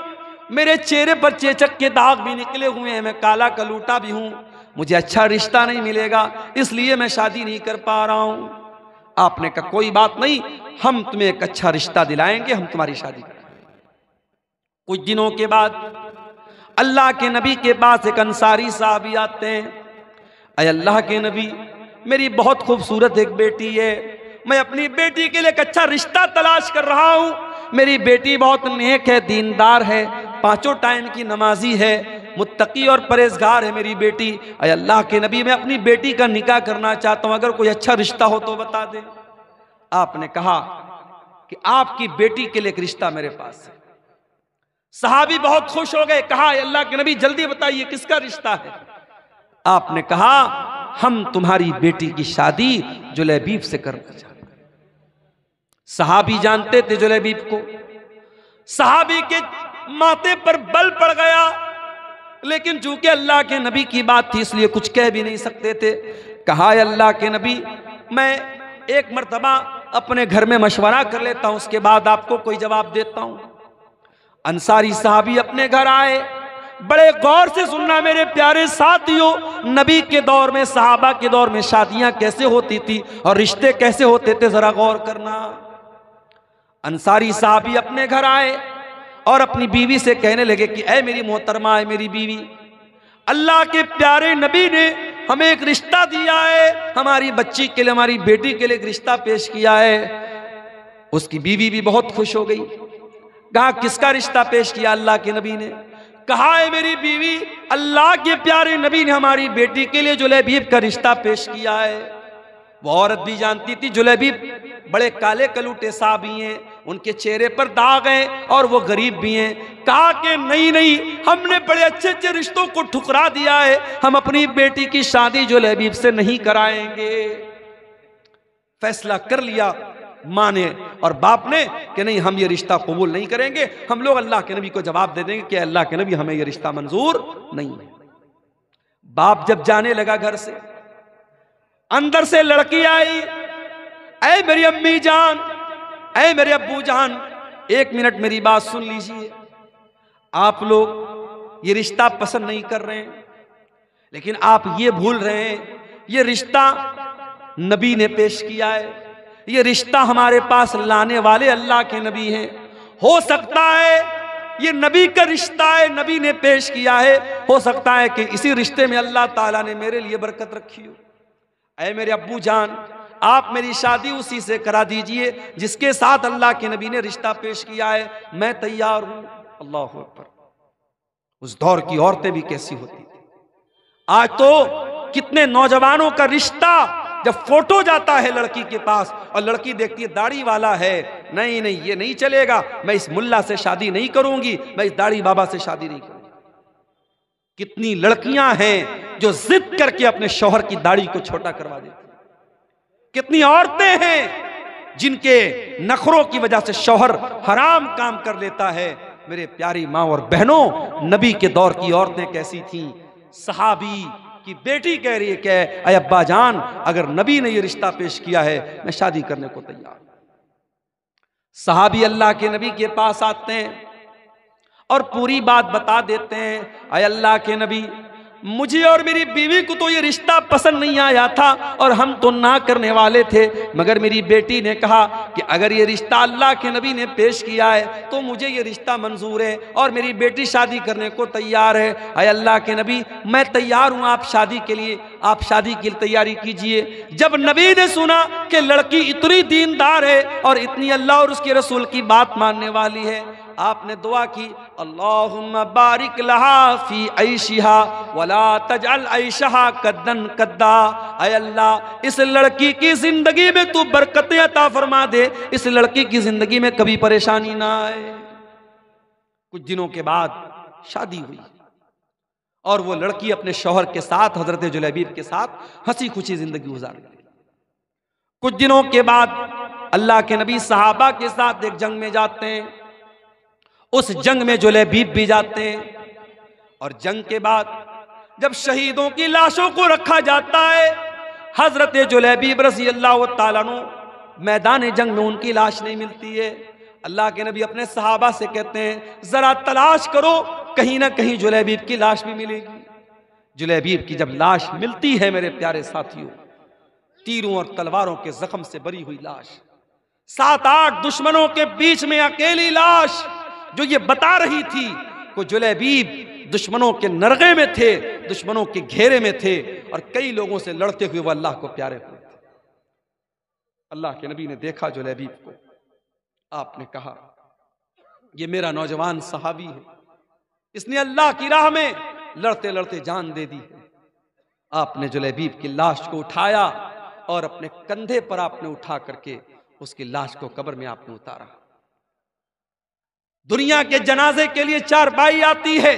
[SPEAKER 1] मेरे चेहरे पर चेचक के दाग भी निकले हुए हैं, मैं काला कलूटा भी हूं, मुझे अच्छा रिश्ता नहीं मिलेगा, इसलिए मैं शादी नहीं कर पा रहा हूं। आपने कहा कोई बात नहीं, हम तुम्हें एक अच्छा रिश्ता दिलाएंगे, हम तुम्हारी शादी करेंगे। कुछ दिनों के बाद अल्लाह के नबी के पास एक अंसारी साहबी आते हैं। अय अल्लाह के नबी, मेरी बहुत खूबसूरत एक बेटी है, मैं अपनी बेटी के लिए एक अच्छा रिश्ता तलाश कर रहा हूं। मेरी बेटी बहुत नेक है, दीनदार है, 5 टाइम की नमाजी है, मुत्तकी और परहेजगार है मेरी बेटी। अय अल्लाह के नबी, मैं अपनी बेटी का निकाह करना चाहता हूं, अगर कोई अच्छा रिश्ता हो तो बता दे। आपने कहा कि आपकी बेटी के लिए एक रिश्ता मेरे पास है। सहाबी बहुत खुश हो गए, कहा अल्लाह के नबी जल्दी बताइए किसका रिश्ता है? आपने कहा हम तुम्हारी बेटी की शादी जुलैबीब से करना चाहते हैं। सहाबी जानते थे जुलैबीब को, सहाबी के माथे पर बल पड़ गया, लेकिन चूंकि अल्लाह के नबी की बात थी इसलिए कुछ कह भी नहीं सकते थे। कहा अल्लाह के नबी, मैं एक मर्तबा अपने घर में मशवरा कर लेता हूं, उसके बाद आपको कोई जवाब देता हूं। अंसारी साहबी अपने घर आए, बड़े गौर से सुनना मेरे प्यारे साथियों, नबी के दौर में, सहाबा के दौर में शादियां कैसे होती थी और रिश्ते कैसे होते थे, जरा गौर करना। अंसारी साहबी अपने घर आए और अपनी बीवी से कहने लगे कि ऐ मेरी मोहतरमा, है मेरी बीवी, अल्लाह के प्यारे नबी ने हमें एक रिश्ता दिया है, हमारी बच्ची के लिए, हमारी बेटी के लिए एक रिश्ता पेश किया है। उसकी बीवी भी बहुत खुश हो गई। कहा किसका रिश्ता पेश किया अल्लाह के नबी ने? कहा है मेरी बीवी, अल्लाह के प्यारे नबी ने हमारी बेटी के लिए जुलैबीब का रिश्ता पेश किया है। वो औरत भी जानती थी जुलैबीब बड़े काले कलूटे साहबी हैं, उनके चेहरे पर दाग हैं और वो गरीब भी हैं। कहा कि नहीं नहीं, हमने बड़े अच्छे अच्छे रिश्तों को ठुकरा दिया है, हम अपनी बेटी की शादी जुलैबीब से नहीं कराएंगे। फैसला कर लिया माँ ने और बाप ने कि नहीं, हम ये रिश्ता कबूल नहीं करेंगे। हम लोग अल्लाह के नबी को जवाब दे देंगे कि अल्लाह के नबी, हमें ये रिश्ता मंजूर नहीं है। बाप जब जाने लगा घर से, अंदर से लड़की आई, ऐ मेरी अम्मी जान, ऐ मेरे अब्बू जान, 1 मिनट मेरी बात सुन लीजिए। आप लोग ये रिश्ता पसंद नहीं कर रहे हैं, लेकिन आप ये भूल रहे हैं ये रिश्ता नबी ने पेश किया है, ये रिश्ता हमारे पास लाने वाले अल्लाह के नबी हैं। हो सकता है ये नबी का रिश्ता है, नबी ने पेश किया है, हो सकता है कि इसी रिश्ते में अल्लाह ताला ने मेरे लिए बरकत रखी हो। ऐ मेरे अब्बू जान, आप मेरी शादी उसी से करा दीजिए जिसके साथ अल्लाह के नबी ने रिश्ता पेश किया है, मैं तैयार हूं। अल्लाह अकबर। उस दौर की औरतें भी कैसी होती थी। आज तो कितने नौजवानों का रिश्ता जब फोटो जाता है लड़की के पास और लड़की देखती है दाढ़ी वाला है, नहीं नहीं ये नहीं चलेगा, मैं इस मुल्ला से शादी नहीं करूंगी, मैं इस दाढ़ी बाबा से शादी नहीं करूंगी। कितनी लड़कियां हैं जो जिद करके अपने शौहर की दाढ़ी को छोटा करवा देती, कितनी औरतें हैं जिनके नखरों की वजह से शौहर हराम काम कर लेता है। मेरे प्यारी माँ और बहनों, नबी के दौर की औरतें कैसी थीं। सहाबी की बेटी कह रही है कि अय अब्बा जान, अगर नबी ने ये रिश्ता पेश किया है मैं शादी करने को तैयार। सहाबी अल्लाह के नबी के पास आते हैं और पूरी बात बता देते हैं, अय अल्लाह के नबी, मुझे और मेरी बीवी को तो ये रिश्ता पसंद नहीं आया था और हम तो ना करने वाले थे, मगर मेरी बेटी ने कहा कि अगर ये रिश्ता अल्लाह के नबी ने पेश किया है तो मुझे ये रिश्ता मंजूर है और मेरी बेटी शादी करने को तैयार है। अय अल्लाह के नबी, मैं तैयार हूँ आप शादी के लिए, आप शादी की तैयारी कीजिए। जब नबी ने सुना कि लड़की इतनी दीनदार है और इतनी अल्लाह और उसके रसूल की बात मानने वाली है, आपने दुआ की, अल्लाहुम्मा बारिक लहा फी ऐशिहा वला तजअल ऐशहा कद्दन कद्दा। ऐ अल्लाह, इस लड़की की जिंदगी में तू बरकतें अता फरमा दे, इस लड़की की जिंदगी में कभी परेशानी ना आए। कुछ दिनों के बाद शादी हुई। और वो लड़की अपने शौहर के साथ, हजरत जुलैबीब के साथ हंसी खुशी जिंदगी गुजार रही। कुछ दिनों के बाद अल्लाह के नबी सहाबा के साथ एक जंग में जाते हैं। उस जंग में जुलैबीब भी जाते हैं और जंग के बाद जब शहीदों की लाशों को रखा जाता है, हजरत जुलैबीब रज़ी अल्लाह तआला अन्हु मैदान जंग में उनकी लाश नहीं मिलती है। अल्लाह के नबी अपने सहाबा से कहते हैं, जरा तलाश करो, कहीं ना कहीं जुलैबीब की लाश भी मिलेगी। जुलैबीब की जब लाश मिलती है मेरे प्यारे साथियों, तीरों और तलवारों के जख्म से भरी हुई लाश, 7-8 दुश्मनों के बीच में अकेली लाश, जो ये बता रही थी कि जुलैबीब दुश्मनों के नरगे में थे, दुश्मनों के घेरे में थे और कई लोगों से लड़ते हुए वो अल्लाह को प्यारे हुए थे। अल्लाह के नबी ने देखा जुलैबीब को, आपने कहा ये मेरा नौजवान सहाबी है, इसने अल्लाह की राह में लड़ते लड़ते जान दे दी है। आपने जुलैबीब की लाश को उठाया और अपने कंधे पर आपने उठा करके उसकी लाश को कब्र में आपने उतारा। दुनिया के जनाजे के लिए चारपाई आती है,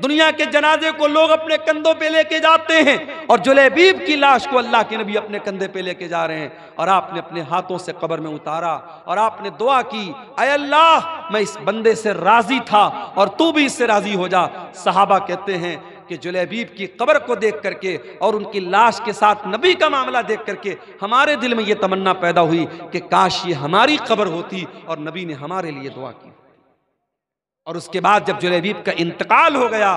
[SPEAKER 1] दुनिया के जनाजे को लोग अपने कंधों पे लेके जाते हैं और जुलैबीब की लाश को अल्लाह के नबी अपने कंधे पे लेके जा रहे हैं और आपने अपने हाथों से कब्र में उतारा और आपने दुआ की, ऐ अल्लाह मैं इस बंदे से राजी था और तू भी इससे राजी हो जा। सहाबा कहते हैं कि जुलैबीब की कब्र को देख करके और उनकी लाश के साथ नबी का मामला देख करके हमारे दिल में यह तमन्ना पैदा हुई कि काश ये हमारी कब्र होती और नबी ने हमारे लिए दुआ की। और उसके बाद जब जुलैबीब का इंतकाल हो गया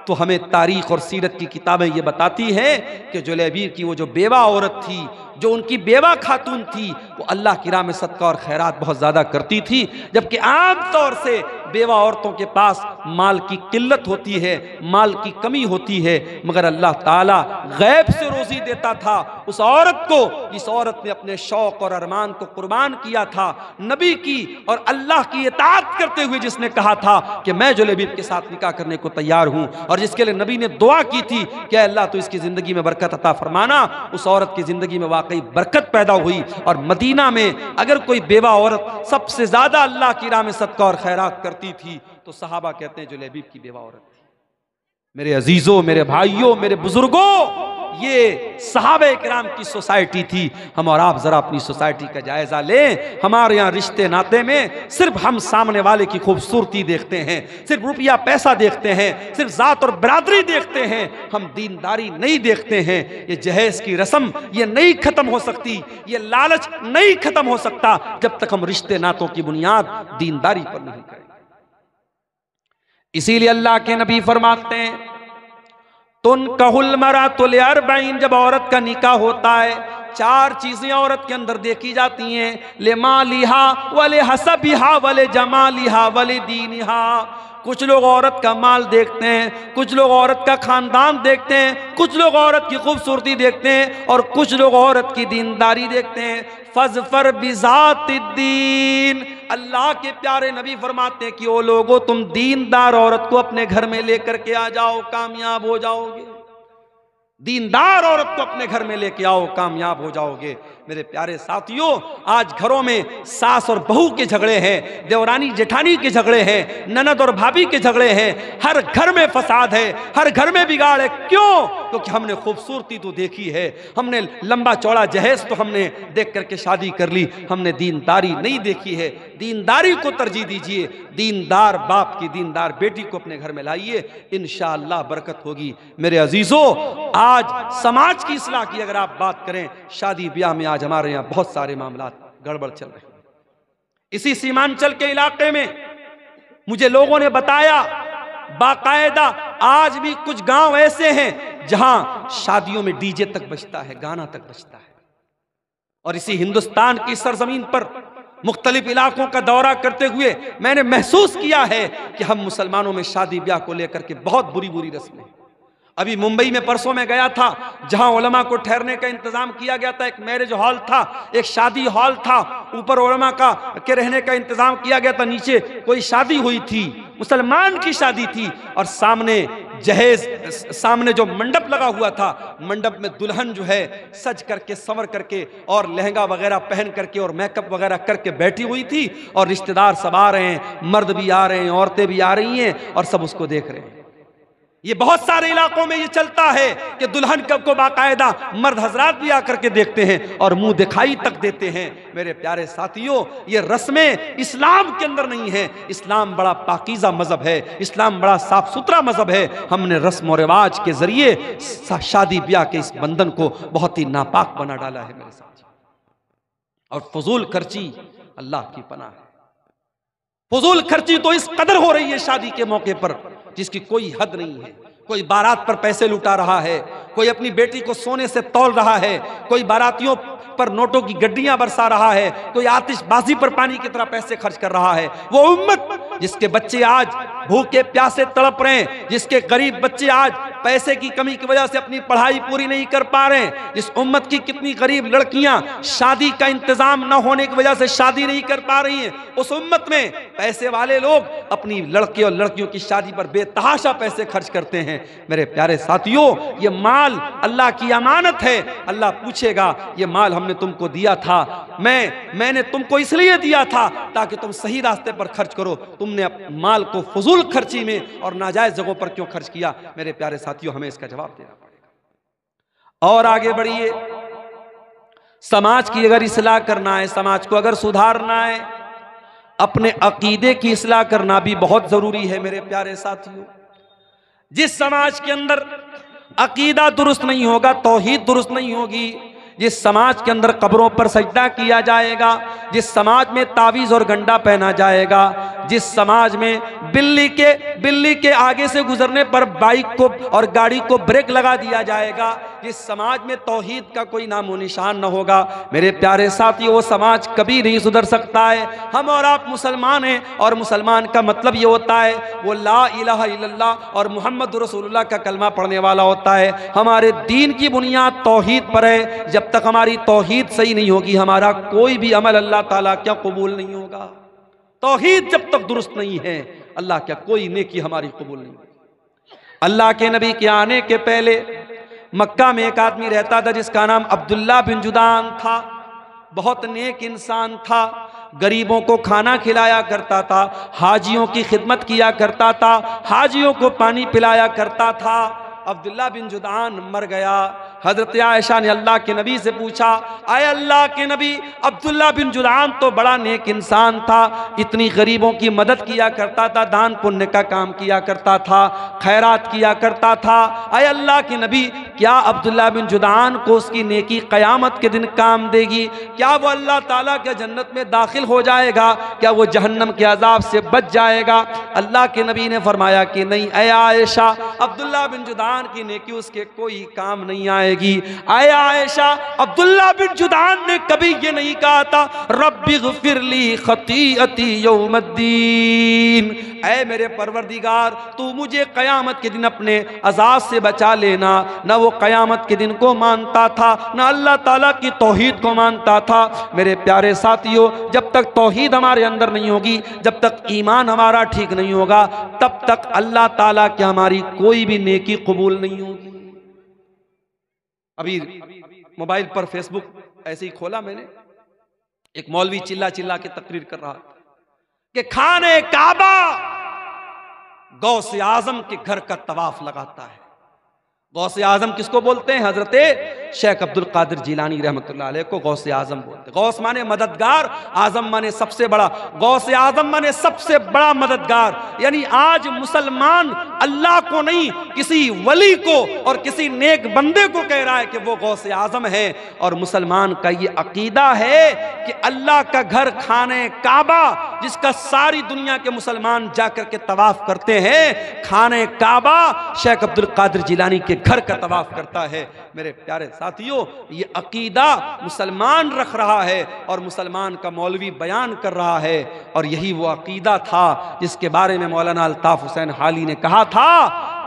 [SPEAKER 1] तो हमें तारीख और सीरत की किताबें ये बताती हैं कि जुलैबीब की वो जो बेवा औरत थी, जो उनकी बेवा खातून थी, वो अल्लाह की राह में सदका और खैरात बहुत ज़्यादा करती थी, जबकि आम तौर से बेवा औरतों के पास माल की किल्लत होती है, माल की कमी होती है, मगर अल्लाह ताला गैब से रोज़ी देता था उस औरत को। इस औरत ने अपने शौक़ और अरमान को कुर्बान किया था नबी की और अल्लाह की इताअत करते हुए, जिसने कहा था कि मैं जुलैबीब के साथ निकाह करने को तैयार हूँ और जिसके लिए नबी ने दुआ की थी कि अल्लाह तो इसकी ज़िंदगी में बरकत अता फरमाना। उस औरत की ज़िंदगी में वाकई बरकत पैदा हुई और मदीना में अगर कोई बेवा औरत सबसे ज़्यादा अल्लाह की राह में सदका और खैरात करती थी तो सहाबा कहते हैं जुलैबीब की बेवा औरत थी। मेरे अजीजों, मेरे भाइयों, मेरे बुजुर्गों, ये सहाबे किराम की सोसाइटी थी। हम और आप जरा अपनी सोसाइटी का जायजा लें। हमारे यहाँ रिश्ते नाते में सिर्फ हम सामने वाले की खूबसूरती देखते हैं, सिर्फ रुपया पैसा देखते हैं, सिर्फ जात और बरादरी देखते हैं, हम दीनदारी नहीं देखते हैं। ये जहेज की रस्म ये नहीं खत्म हो सकती, ये लालच नहीं खत्म हो सकता जब तक हम रिश्ते नातों की बुनियाद दीनदारी पर नहीं करें। इसीलिए अल्लाह के नबी फरमाते हैं, तुन कहुल मरा तुल अरबईन, जब औरत का निकाह होता है 4 चीजें औरत के अंदर देखी जाती हैं, ले मालिहा वले हसबिहा वले जमालिहा वले दीनिहा। कुछ लोग औरत का माल देखते हैं, कुछ लोग औरत का खानदान देखते हैं, कुछ लोग औरत की खूबसूरती देखते हैं और कुछ लोग औरत की दीनदारी देखते हैं। फज़फर बिज़ातिद्दीन, अल्लाह के प्यारे नबी फरमाते हैं कि ओ लोगो तुम दीनदार औरत को अपने घर में लेकर के आ जाओ, कामयाब हो जाओगे। दीनदार औरत को अपने घर में लेके आओ, कामयाब हो जाओगे। मेरे प्यारे साथियों, आज घरों में सास और बहू के झगड़े हैं, देवरानी जेठानी के झगड़े हैं, ननद और भाभी के झगड़े हैं, हर घर में फसाद है, हर घर में बिगाड़ है। क्यों? क्योंकि हमने खूबसूरती तो देखी है, हमने लंबा चौड़ा जहेज तो हमने देख करके शादी कर ली, हमने दीनदारी नहीं देखी है। दीनदारी को तरजीह दीजिए, दीनदार बाप की दीनदार बेटी को अपने घर में लाइए, इंशाअल्लाह बरकत होगी। मेरे अजीजों, आज समाज की इस्लाह की अगर आप बात करें, शादी ब्याह में आज हमारे यहाँ बहुत सारे मामला गड़बड़ चल रहे हैं। इसी सीमांचल के इलाके में मुझे लोगों ने बताया, बाकायदा आज भी कुछ गांव ऐसे हैं जहां शादियों में डीजे तक बजता है, गाना तक बजता है। और इसी हिंदुस्तान की सरजमीन पर मुख्तलिफ इलाकों का दौरा करते हुए मैंने महसूस किया है कि हम मुसलमानों में शादी ब्याह को लेकर के बहुत बुरी बुरी रस्में। अभी मुंबई में परसों में गया था, जहां उलमा को ठहरने का इंतजाम किया गया था, एक मैरिज हॉल था, एक शादी हॉल था, ऊपर उलमा का के रहने का इंतजाम किया गया था, नीचे कोई शादी हुई थी, मुसलमान की शादी थी और सामने जहेज, सामने जो मंडप लगा हुआ था, मंडप में दुल्हन जो है सज करके संवर करके और लहंगा वगैरह पहन करके और मेकअप वगैरह करके बैठी हुई थी और रिश्तेदार सब आ रहे हैं, मर्द भी आ रहे हैं, औरतें भी आ रही हैं और सब उसको देख रहे हैं। ये बहुत सारे इलाकों में ये चलता है कि दुल्हन को बाकायदा मर्द हजरात भी आकर के देखते हैं और मुंह दिखाई तक देते हैं। मेरे प्यारे साथियों, ये रस्में इस्लाम के अंदर नहीं है। इस्लाम बड़ा पाकीज़ा मजहब है, इस्लाम बड़ा साफ सुथरा मजहब है। हमने रस्म और रिवाज के जरिए शादी ब्याह के इस बंधन को बहुत ही नापाक बना डाला है मेरे साथियों। और फजूल खर्ची अल्लाह की पनाह है। फजूल खर्ची तो इस कदर हो रही है शादी के मौके पर जिसकी कोई हद नहीं है। कोई बारात पर पैसे लुटा रहा है, कोई अपनी बेटी को सोने से तौल रहा है, कोई बारातियों पर नोटों की गड्डियां बरसा रहा है, कोई आतिशबाजी पर पानी की तरह पैसे खर्च कर रहा है। वो उम्मत जिसके बच्चे आज भूखे प्यासे तड़प रहे हैं, जिसके गरीब बच्चे आज पैसे की कमी की वजह से अपनी पढ़ाई पूरी नहीं कर पा रहे हैं, जिस उम्मत की कितनी गरीब लड़कियां शादी का इंतजाम न होने की वजह से शादी नहीं कर पा रही हैं, उस उम्मत में पैसे वाले लोग अपनी लड़के और लड़कियों की शादी पर बेतहाशा पैसे खर्च करते हैं। मेरे प्यारे साथियों, ये माल अल्लाह की अमानत है। अल्लाह पूछेगा, ये माल हमने तुमको दिया था, मैंने तुमको इसलिए दिया था ताकि तुम सही रास्ते पर खर्च करो, तुमने माल को फजूल खर्ची में और नाजायज जगहों पर क्यों खर्च किया? मेरे प्यारे साथियों, हमें इसका जवाब देना पड़ेगा। और आगे बढ़िए, समाज की अगर इस्लाह करना है, समाज को अगर सुधारना है, अपने अकीदे की इस्लाह करना भी बहुत जरूरी है। मेरे प्यारे साथियों, जिस समाज के अंदर अकीदा दुरुस्त नहीं होगा, तौहीद दुरुस्त नहीं होगी, जिस समाज के अंदर कब्रों पर सजदा किया जाएगा, जिस समाज में तावीज़ और गंडा पहना जाएगा, जिस समाज में बिल्ली के आगे से गुजरने पर बाइक को और गाड़ी को ब्रेक लगा दिया जाएगा, जिस समाज में तौहीद का कोई नामो निशान न होगा, मेरे प्यारे साथियों, वो समाज कभी नहीं सुधर सकता है। हम और आप मुसलमान हैं और मुसलमान का मतलब ये होता है वो ला इलाहा इल्लल्लाह और मुहम्मद रसूलुल्लाह का कलमा पढ़ने वाला होता है। हमारे दीन की बुनियाद तौहीद पर है। जब तक हमारी तौहीद सही नहीं होगी, हमारा कोई भी अमल अल्लाह ताला क्या कबूल नहीं होगा। तौहीद जब तक दुरुस्त नहीं है, अल्लाह क्या कोई नेकी हमारी कबूल नहीं होगी। अल्लाह के नबी के आने के पहले मक्का में एक आदमी रहता था जिसका नाम अब्दुल्ला बिन जुदान था। बहुत नेक इंसान था, गरीबों को खाना खिलाया करता था, हाजियों की खिदमत किया करता था, हाजियों को पानी पिलाया करता था। अब्दुल्ला बिन जुदान मर गया। हजरत आयशा ने अल्लाह के नबी से पूछा, आए अल्लाह के नबी, अब्दुल्ला बिन जुदान तो बड़ा नेक इंसान था, इतनी गरीबों की मदद किया करता था, दान पुण्य का काम किया करता था, खैरात किया करता था। आए अल्लाह के नबी, क्या अब्दुल्ला बिन जुदान को उसकी नेकी क़यामत के दिन काम देगी? क्या वो अल्लाह ताला के जन्नत में दाखिल हो जाएगा? क्या वो जहन्नम के अजाब से बच जाएगा? अल्लाह के नबी ने फरमाया कि नहीं, ऐ आयशा, अब्दुल्ला बिन जुदान की नेकी उसके कोई काम नहीं आएगी। आया आयशा, अब्दुल्ला बिन जुदान ने कभी ये नहीं कहा था रब्बिग़फिरली खतीअती यौमद्दीन, ऐ मेरे परवरदिगार तू मुझे क़यामत के दिन अपने अज़ाब से बचा लेना। ना वो क़यामत के दिन को मानता था, ना अल्लाह ताला की तौहीद को मानता था। मेरे प्यारे साथियों, जब तक तौहीद हमारे अंदर नहीं होगी, जब तक ईमान हमारा ठीक नहीं होगा, तब तक अल्लाह ताला की हमारी कोई भी नेकी कबूल नहीं होगी। अभी मोबाइल पर फेसबुक ऐसे ही खोला मैंने, एक मौलवी चिल्ला चिल्ला के तकरीर कर रहा था कि खाने काबा गौसे आजम के घर का तवाफ लगाता है। गौसे आजम किसको बोलते हैं? हजरत शेख अब्दुल कादिर जिलानी रहमतुल्लाह अलैह को गौसे आजम बोलते हैं। गौस माने मददगार, आजम माने सबसे बड़ा। गौसे आजम माने सबसे बड़ा मददगार। यानी आज मुसलमान अल्लाह को नहीं, किसी वली को और किसी नेक बंदे को कह रहा है कि वो गौसे आजम है। और मुसलमान का ये अकीदा है कि अल्लाह का घर खाने काबा, जिसका सारी दुनिया के मुसलमान जाकर के तवाफ करते हैं, खाने काबा शेख अब्दुल कादिर जिलानी के घर का तवाफ करता है। मेरे प्यारे साथियों, ये अकीदा मुसलमान रख रहा है और मुसलमान का मौलवी बयान कर रहा है। और यही वो अकीदा था जिसके बारे में मौलाना अल्ताफ हुसैन हाली ने कहा था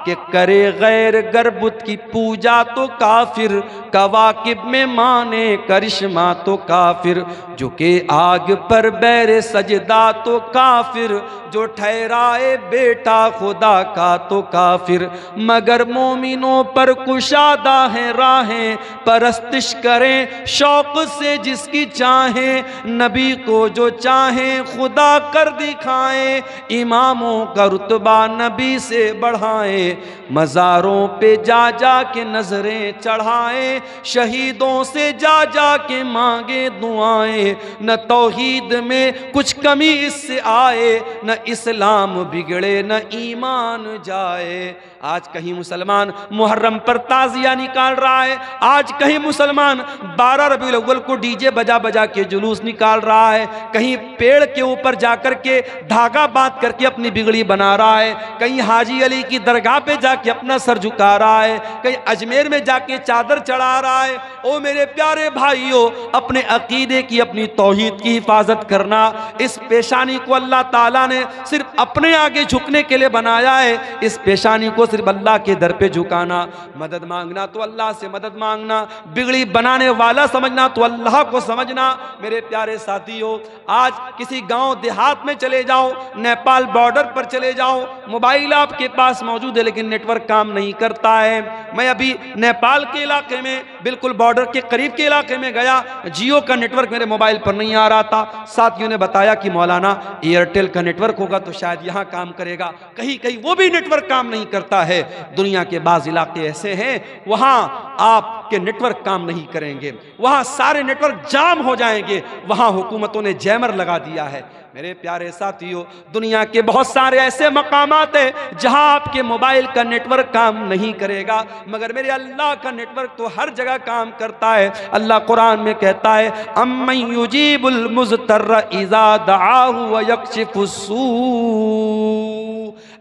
[SPEAKER 1] कि करे गैर गरबुत की पूजा तो काफिर, कवाकिब में माने करिश्मा तो काफिर, झुके आग पर बैर सजदा तो काफिर, जो ठहराए बेटा खुदा का तो काफिर, मगर मोमिनों पर कुशादा है राहें, परस्तिश करें शौक से जिसकी चाहें, नबी को जो चाहें खुदा कर दिखाएं, इमामों का रुतबा नबी से बढ़ाएं, मज़ारों पे जा जा के नजरें चढ़ाए, शहीदों से जा जा के मांगे दुआएं, न तौहीद में कुछ कमी इससे आए, न इस्लाम बिगड़े न ईमान जाए। आज कहीं मुसलमान मुहर्रम पर ताजिया निकाल रहा है, आज कहीं मुसलमान 12 रबीउल अव्वल को डीजे बजा बजा के जुलूस निकाल रहा है, कहीं पेड़ के ऊपर जाकर के धागा बांध करके अपनी बिगड़ी बना रहा है, कहीं हाजी अली की दरगाह पे जाके अपना सर झुका रहा है, कहीं अजमेर में जाके चादर चढ़ा रहा है। ओ मेरे प्यारे भाइयों, अपने अकीदे की, अपनी तौहीद की हिफाजत करना। इस पेशानी को अल्लाह ताला ने सिर्फ अपने आगे झुकने के लिए बनाया है, इस पेशानी को सिर्फ अल्लाह के दर पे झुकाना। मदद मांगना तो अल्लाह से मदद मांगना, बिगड़ी बनाने वाला समझना तो अल्लाह को समझना। मेरे प्यारे साथियों, आज किसी गांव देहात में चले जाओ, नेपाल बॉर्डर पर चले जाओ, मोबाइल आपके पास मौजूद है लेकिन नेटवर्क काम नहीं करता है। मैं अभी नेपाल के इलाके में, बिल्कुल बॉर्डर के करीब के इलाके में गया, जियो का नेटवर्क मेरे मोबाइल पर नहीं आ रहा था। साथियों ने बताया कि मौलाना एयरटेल का नेटवर्क होगा तो शायद यहाँ काम करेगा, कहीं कहीं वो भी नेटवर्क काम नहीं करता है। दुनिया के बाज़ इलाके ऐसे हैं वहां आपके नेटवर्क काम नहीं करेंगे, वहां सारे नेटवर्क जाम हो जाएंगे, वहां हुकूमतों ने जैमर लगा दिया है। मेरे प्यारे साथियों, दुनिया के बहुत सारे ऐसे मकामात हैं जहां आपके मोबाइल का नेटवर्क काम नहीं करेगा, मगर मेरे अल्लाह का नेटवर्क तो हर जगह काम करता है। अल्लाह कुरान में कहता है, अम्मन युजीबुल मुज़्तर्र इज़ा दआहु व यक्शिफुस्सू।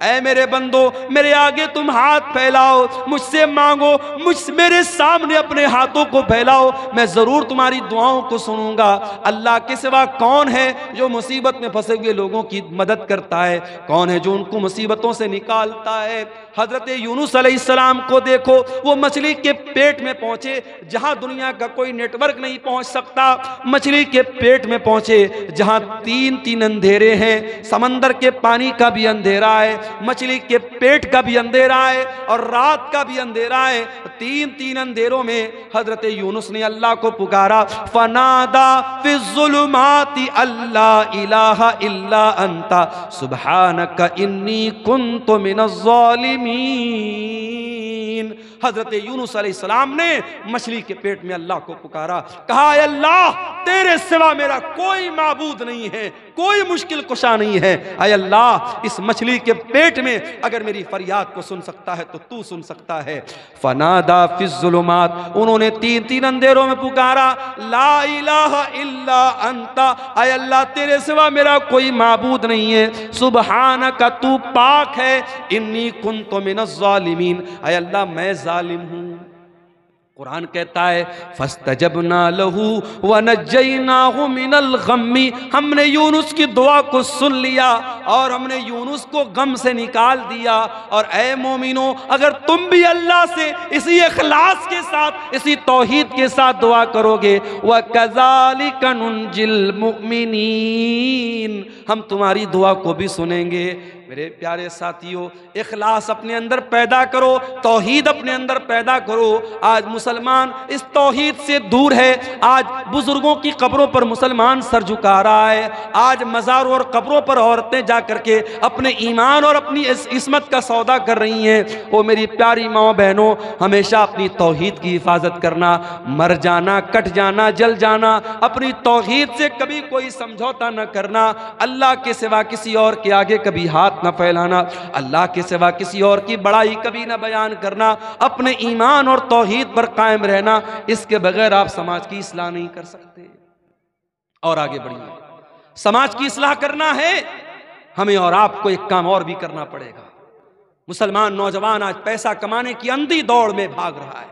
[SPEAKER 1] ऐ मेरे बंदो, मेरे आगे तुम हाथ फैलाओ, मुझसे मांगो, मेरे सामने अपने हाथों को फैलाओ, मैं जरूर तुम्हारी दुआओं को सुनूंगा। अल्लाह के सिवा कौन है जो मुसीबत में फंसे हुए लोगों की मदद करता है? कौन है जो उनको मुसीबतों से निकालता है? हजरत यूनुस अलैहिस्सलाम को देखो, वो मछली के पेट में पहुंचे जहां दुनिया का कोई नेटवर्क नहीं पहुंच सकता, मछली के पेट में पहुंचे जहां तीन अंधेरे हैं, समंदर के पानी का भी अंधेरा है, मछली के पेट का भी अंधेरा है और रात का भी अंधेरा है। तीन अंधेरों में हजरत यूनुस ने अल्लाह को पुकारा, फनादा फिज़्ज़ुलुमाति अल्ला इलाहा इल्ला अंता सुब्हानका इन्नी कुन्तु मिनज़्ज़ालिमीन। हजरत यूनुस अलैहिस्सलाम ने मछली के पेट में अल्लाह को पुकारा, कहा, अल्लाह तेरे सिवा मेरा कोई माबूद नहीं है, कोई मुश्किल कुशा नहीं है। अय अल्लाह, इस मछली के पेट में अगर मेरी फरियाद को सुन सकता है तो तू सुन सकता है। फनादा फिज़्ज़ुलुमात, उन्होंने तीन अंधेरों में पुकारा, ला इलाहा इल्ला अंता, अय अल्लाह तेरे सिवा मेरा कोई माबूद नहीं है, सुब्हानका तू पाक है, इन्नी कुन्तु मिनज़्ज़ालिमीन, अय अल्लाह मैं जालिम हूँ। कुरान कहता है, फस्तजबना लहू व नज्जयनाहु मिनल गम्मी, हमने यूनुस की दुआ को सुन लिया और हमने यूनुस को गम से निकाल दिया। और ऐ मोमिनो, अगर तुम भी अल्लाह से इसी इखलास के साथ, इसी तौहीद के साथ दुआ करोगे, व कज़ालिका नुंजिल मुमिनीन, हम तुम्हारी दुआ को भी सुनेंगे। मेरे प्यारे साथियों, इखलास अपने अंदर पैदा करो, तौहीद अपने अंदर पैदा करो। आज मुसलमान इस तौहीद से दूर है, आज बुजुर्गों की कब्रों पर मुसलमान सर झुका रहा है, आज मज़ारों और कब्रों पर औरतें जा करके अपने ईमान और अपनी इस्मत का सौदा कर रही हैं। ओ मेरी प्यारी माँ बहनों, हमेशा अपनी तौहीद की हिफाजत करना, मर जाना, कट जाना, जल जाना, अपनी तौहीद से कभी कोई समझौता न करना, अल्लाह के सिवा किसी और के आगे कभी हाथ न फैलाना, अल्लाह के सिवा किसी और की बड़ाई कभी न बयान करना, अपने ईमान और तौहीद पर कायम रहना। इसके बगैर आप समाज की इस्लाह नहीं कर सकते। और आगे बढ़िए, समाज की इस्लाह करना है, हमें और आपको एक काम और भी करना पड़ेगा। मुसलमान नौजवान आज पैसा कमाने की अंधी दौड़ में भाग रहा है,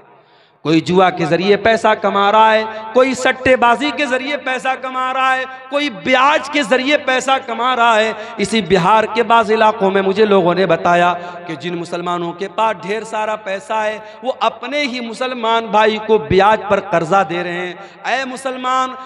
[SPEAKER 1] कोई जुआ के जरिए पैसा कमा रहा है, कोई सट्टेबाजी के जरिए पैसा कमा रहा है, कोई ब्याज के जरिए पैसा कमा रहा है। इसी बिहार के बाज़ इलाकों में मुझे लोगों ने बताया कि जिन मुसलमानों के पास ढेर सारा पैसा है, वो अपने ही मुसलमान भाई को ब्याज पर कर्जा दे रहे हैं। ऐ मुसलमान,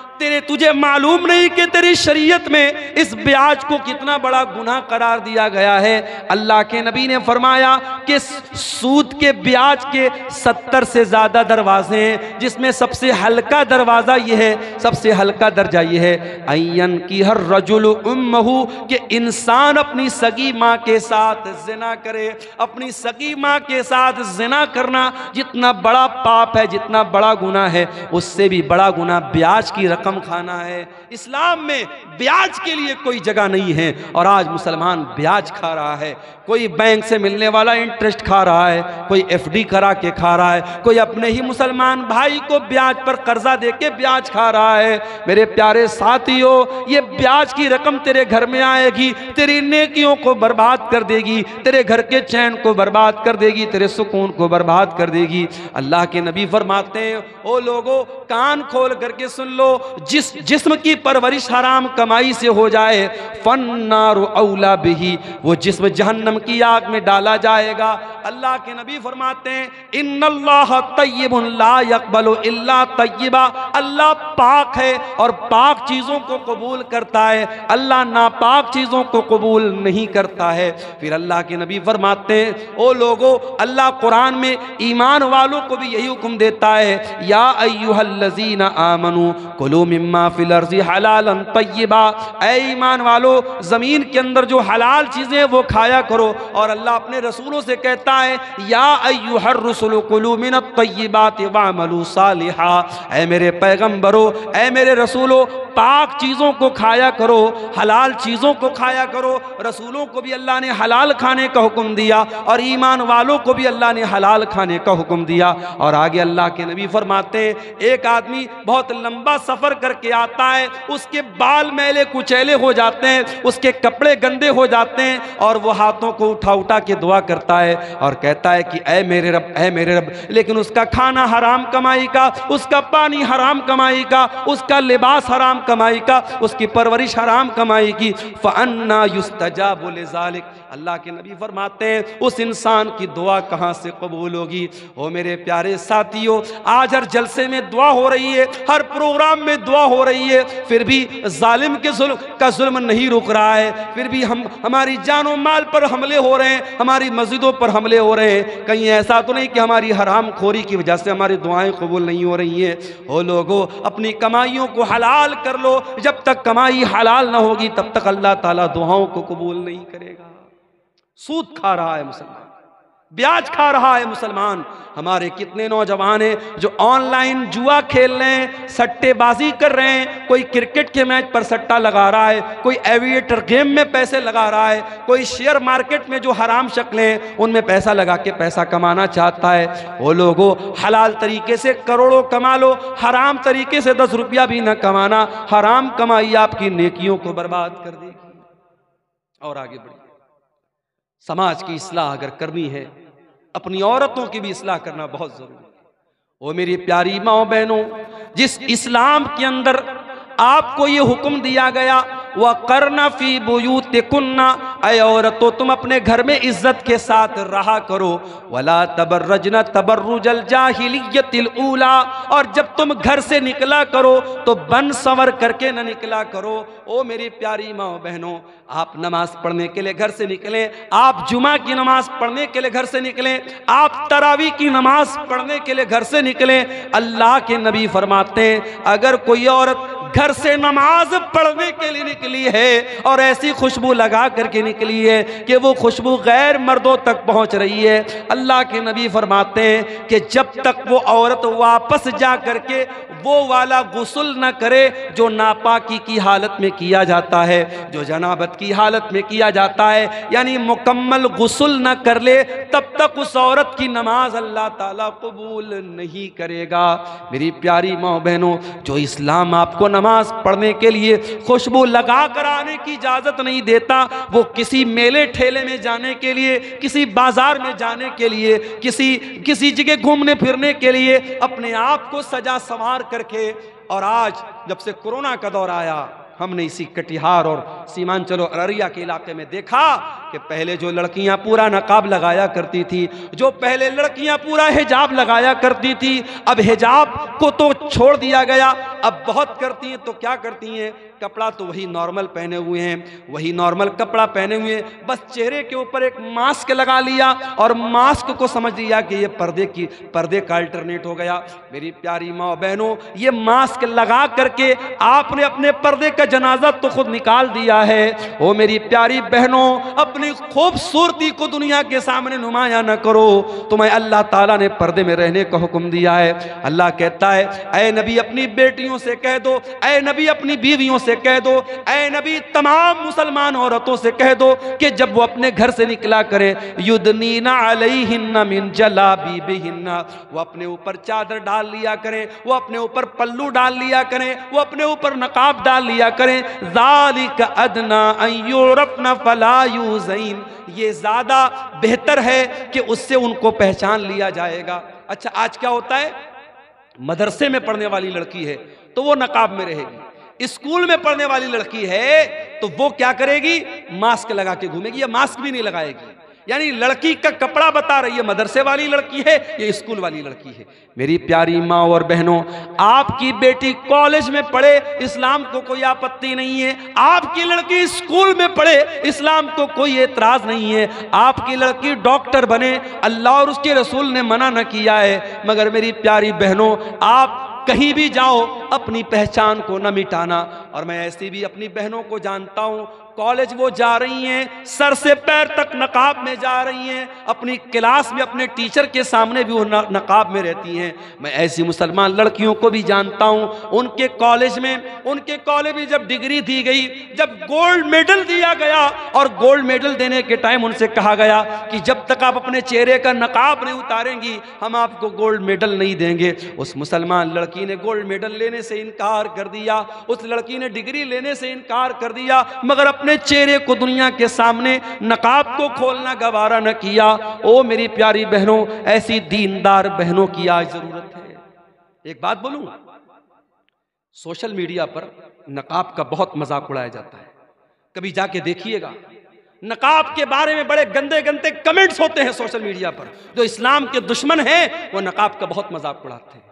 [SPEAKER 1] तुझे मालूम नहीं कि तेरी शरीयत में इस ब्याज को कितना बड़ा गुनाह करार दिया गया है। अल्लाह के नबी ने फरमाया कि सूद के ब्याज के 70 से ज्यादा दरवाजे हैं, जिसमें सबसे हल्का दरवाज़ा ये है, सबसे हल्का दर्जा ये है, अय्यन की हर रजुल उम्महु, कि इंसान अपनी सगी माँ के साथ जिना करे। अपनी सगी माँ के साथ जिना करना जितना बड़ा पाप है, जितना बड़ा गुनाह है, उससे भी बड़ा गुनाह ब्याज की रकम खाना है। इस्लाम में ब्याज के लिए कोई जगह नहीं है, और आज मुसलमान ब्याज खा रहा है। कोई बैंक से मिलने वाला इंटरेस्ट खा रहा है, कोई एफडी करा के खा रहा है, कोई अपने ही मुसलमान भाई को ब्याज पर कर्जा दे के ब्याज खा रहा है। मेरे प्यारे साथियों, ये ब्याज की रकम तेरे घर में आएगी, तेरी नेकियों को बर्बाद कर देगी, तेरे घर के चैन को बर्बाद कर देगी, तेरे सुकून को बर्बाद कर देगी। अल्लाह के नबी फरमाते हैं, ओ लोगों कान खोल करके सुन लो, जिस जिस्म की परवरिश हराम कमाई से हो जाए, फन्नारु औला बिही, वो जिस्म जहन्नम की आग में डाला जाएगा। अल्लाह के नबी फरमाते हैं, इन्नल्लाह तय्यिबुन ला यक़बलु इल्ला तय्यिबा, अल्लाह पाक है और पाक चीज़ों को कबूल करता है, अल्लाह नापाक चीज़ों को कबूल नहीं करता है। फिर अल्लाह के नबी फरमाते हैं, ओ लोगो, अल्लाह कुरान में ईमान वालों को भी यही हुक्म देता है, या अय्युहल्लज़ीना आमनू कुलू मिम्मा फिल अर्ज़ि हलालन तय्यिबा, ऐ ईमान वालो, ज़मीन के अंदर जो हलाल चीज़ें वो खाया करो। और अल्लाह अपने रसूलों से कहता है, या अय्युहर रुसुलु कुलू मिनत तय्यिबाति वअमलू सालिहा, ऐ मेरे पैगंबरों, ऐ मेरे रसूलों, पाक चीज़ों को खाया करो, हलाल चीज़ों को खाया करो। रसूलों को भी अल्लाह ने हलाल खाने का हुक्म दिया, और ईमान वालों को भी अल्लाह ने हलाल खाने का हुक्म दिया। और आगे अल्लाह के नबी फरमाते हैं, एक आदमी बहुत लंबा सफ़र करके आता है, उसके बाल मैले कुचैले हो जाते हैं, उसके कपड़े गंदे हो जाते हैं, और वो हाथों को उठा उठा के दुआ करता है और कहता है कि ऐ मेरे रब, ऐ मेरे रब, लेकिन उसका खाना हराम कमाई का, उसका पानी हराम कमाई का, उसका लिबास हराम कमाई का, उसकी परवरिश हराम कमाई की। फ़अन्ना युस्तजाबु लिज़ालिक, अल्लाह के नबी फरमाते हैं, उस इंसान की दुआ कहाँ से कबूल होगी। ओ मेरे प्यारे साथियों, आज हर जलसे में दुआ हो रही है, हर प्रोग्राम में दुआ हो रही है, फिर भी जालिम के जुल्म नहीं रुक रहा है, फिर भी हमारी जानो माल पर हमले हो रहे हैं, हमारी मस्जिदों पर हमले हो रहे हैं। कहीं ऐसा तो नहीं कि हमारी हराम खोरी की वजह से हमारी दुआएं कबूल नहीं हो रही हैं। ओ लोगों, अपनी कमाइयों को हलाल कर लो, जब तक कमाई हलाल ना होगी तब तक अल्लाह ताला दुआओं को कबूल नहीं करेगा। सूद खा रहा है मुसलमान, ब्याज खा रहा है मुसलमान। हमारे कितने नौजवान हैं जो ऑनलाइन जुआ खेल रहे हैं, सट्टेबाजी कर रहे हैं, कोई क्रिकेट के मैच पर सट्टा लगा रहा है, कोई एविएटर गेम में पैसे लगा रहा है, कोई शेयर मार्केट में जो हराम शक्लें हैं उनमें पैसा लगा के पैसा कमाना चाहता है। वो लोगों, हलाल तरीके से करोड़ों कमा लो, हराम तरीके से 10 रुपया भी न कमाना, हराम कमाई आपकी नेकियों को बर्बाद कर देगी। और आगे बढ़िए, समाज की इस्लाह अगर करनी है, अपनी औरतों की भी इस्लाह करना बहुत जरूरी है। ओ मेरी प्यारी माओ बहनों, जिस इस्लाम के अंदर आपको ये हुक्म दिया गया, वह करना फी बुयूतिकुन्ना, ऐ औरतों तुम अपने घर में इज्जत के साथ रहा करो, वला तबर्रजना तबर्रुजल जाहिलियतिल ऊला, और जब तुम घर से निकला करो तो बन संवर करके न निकला करो। ओ मेरी प्यारी माँ बहनों, आप नमाज पढ़ने के लिए घर से निकलें, आप जुमा की नमाज पढ़ने के लिए घर से निकलें, आप तरावी की नमाज पढ़ने के लिए घर से निकलें। अल्लाह के नबी फरमाते हैं, अगर कोई औरत घर से नमाज पढ़ने के लिए निकली है और ऐसी खुशबू लगा करके निकली है कि वो खुशबू गैर मर्दों तक पहुंच रही है, अल्लाह के नबी फरमाते हैं कि जब तक वो औरत वापस जा करके वो वाला गुस्ल न करे जो नापाकी की हालत में किया जाता है, जो जनाबत की हालत में किया जाता है, यानी मुकम्मल गुस्ल न कर ले, तब तक उस औरत की नमाज अल्लाह ताला कबूल नहीं करेगा। मेरी प्यारी माँ बहनों, जो इस्लाम आपको नमाज पढ़ने के लिए खुशबू लगा कर आने की इजाजत नहीं देता, वो किसी मेले ठेले में जाने के लिए, किसी बाजार में जाने के लिए, किसी जगह घूमने फिरने के लिए अपने आप को सजा संवार करके। और आज जब से कोरोना का दौर आया, हमने इसी कटिहार और सीमांचल और अररिया के इलाके में देखा कि पहले जो लड़कियां पूरा नकाब लगाया करती थी, जो पहले लड़कियां पूरा हिजाब लगाया करती थी, अब हिजाब को तो छोड़ दिया गया। अब बहुत करती हैं तो क्या करती हैं, कपड़ा तो वही नॉर्मल पहने हुए हैं, वही नॉर्मल कपड़ा पहने हुए हैं, बस चेहरे के ऊपर एक मास्क लगा लिया और मास्क को समझ लिया कि ये पर्दे का अल्टरनेट हो गया। मेरी प्यारी माँ और बहनों, ये मास्क लगा करके आपने अपने पर्दे का जनाजा तो खुद निकाल दिया है। ओ मेरी प्यारी बहनों, अपनी खूबसूरती को दुनिया के सामने नुमाया न करो। तुम्हें अल्लाह ताला ने पर्दे में रहने का हुक्म दिया है। अल्लाह कहता है, ऐ नबी अपनी बेटियों से कह दो, ऐ नबी अपनी बीवियों से कह दो, ऐ नबी तमाम मुसलमान औरतों से कह दो कि जब वो अपने घर से निकला करें, युदनीना अलैहिन्ना मिन जलाबीबिहिन्ना, वो अपने ऊपर चादर डाल लिया करें, वो अपने ऊपर पल्लू डाल लिया करें, वो अपने ऊपर नकाब डाल लिया करें। ज़ालिका अदना अन युरफ़ना फला युज़ैन, ये ज्यादा बेहतर है कि उससे उनको पहचान लिया जाएगा। अच्छा, आज क्या होता है, मदरसे में पढ़ने वाली लड़की है तो वो नकाब में रहेगी, स्कूल में पढ़ने वाली लड़की है तो वो क्या करेगी, मास्क लगा के घूमेगी या मास्क भी नहीं लगाएगी। यानी लड़की का कपड़ा बता रही है मदरसे वाली लड़की है ये स्कूल वाली लड़की है। मेरी प्यारी माँ और बहनों, आपकी बेटी कॉलेज में पढ़े, इस्लाम को कोई आपत्ति नहीं है। आपकी लड़की स्कूल में पढ़े, इस्लाम को कोई एतराज नहीं है। आपकी लड़की डॉक्टर बने, अल्लाह और उसके रसूल ने मना न किया है। मगर मेरी प्यारी बहनों, आप कहीं भी जाओ अपनी पहचान को न मिटाना। और मैं ऐसी भी अपनी बहनों को जानता हूँ, कॉलेज वो जा रही हैं, सर से पैर तक नकाब में जा रही हैं, अपनी क्लास में अपने टीचर के सामने भी वो नकाब में रहती हैं। मैं ऐसी मुसलमान लड़कियों को भी जानता हूँ, उनके कॉलेज में जब डिग्री दी गई, जब गोल्ड मेडल दिया गया और गोल्ड मेडल देने के टाइम उनसे कहा गया कि जब तक आप अपने चेहरे का नकाब नहीं उतारेंगी हम आपको गोल्ड मेडल नहीं देंगे। उस मुसलमान लड़की ने गोल्ड मेडल लेने से इनकार कर दिया, उस लड़की ने डिग्री लेने से इनकार कर दिया, मगर अपने चेहरे को दुनिया के सामने नकाब को खोलना गवारा न किया। ओ मेरी प्यारी बहनों, ऐसी दीनदार बहनों की आज जरूरत है। एक बात बोलूं, सोशल मीडिया पर नकाब का बहुत मजाक उड़ाया जाता है, कभी जाके देखिएगा। नकाब के बारे में बड़े गंदे गंदे कमेंट्स होते हैं सोशल मीडिया पर। जो इस्लाम के दुश्मन हैं वो नकाब का बहुत मजाक उड़ाते हैं।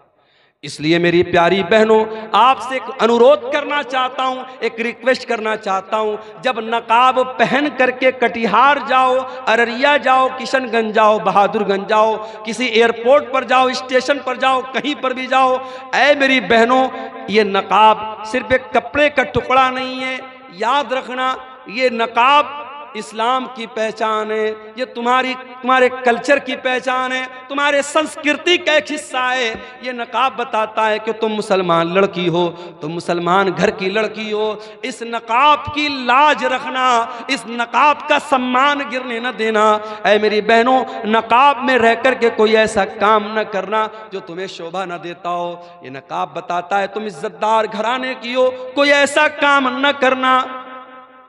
[SPEAKER 1] इसलिए मेरी प्यारी बहनों, आपसे एक अनुरोध करना चाहता हूं, एक रिक्वेस्ट करना चाहता हूं, जब नकाब पहन करके कटिहार जाओ, अररिया जाओ, किशनगंज जाओ, बहादुरगंज जाओ, किसी एयरपोर्ट पर जाओ, स्टेशन पर जाओ, कहीं पर भी जाओ, ऐ मेरी बहनों, ये नकाब सिर्फ एक कपड़े का टुकड़ा नहीं है। याद रखना, ये नकाब इस्लाम की पहचान है, ये तुम्हारे कल्चर की पहचान है, तुम्हारे संस्कृति का एक हिस्सा है। ये नकाब बताता है कि तुम मुसलमान लड़की हो, तुम मुसलमान घर की लड़की हो। इस नकाब की लाज रखना, इस नकाब का सम्मान गिरने न देना। ऐ मेरी बहनों, नकाब में रह कर के कोई ऐसा काम न करना जो तुम्हें शोभा न देता हो। ये नकाब बताता है तुम इज्जतदार घराने की हो, कोई ऐसा काम न करना।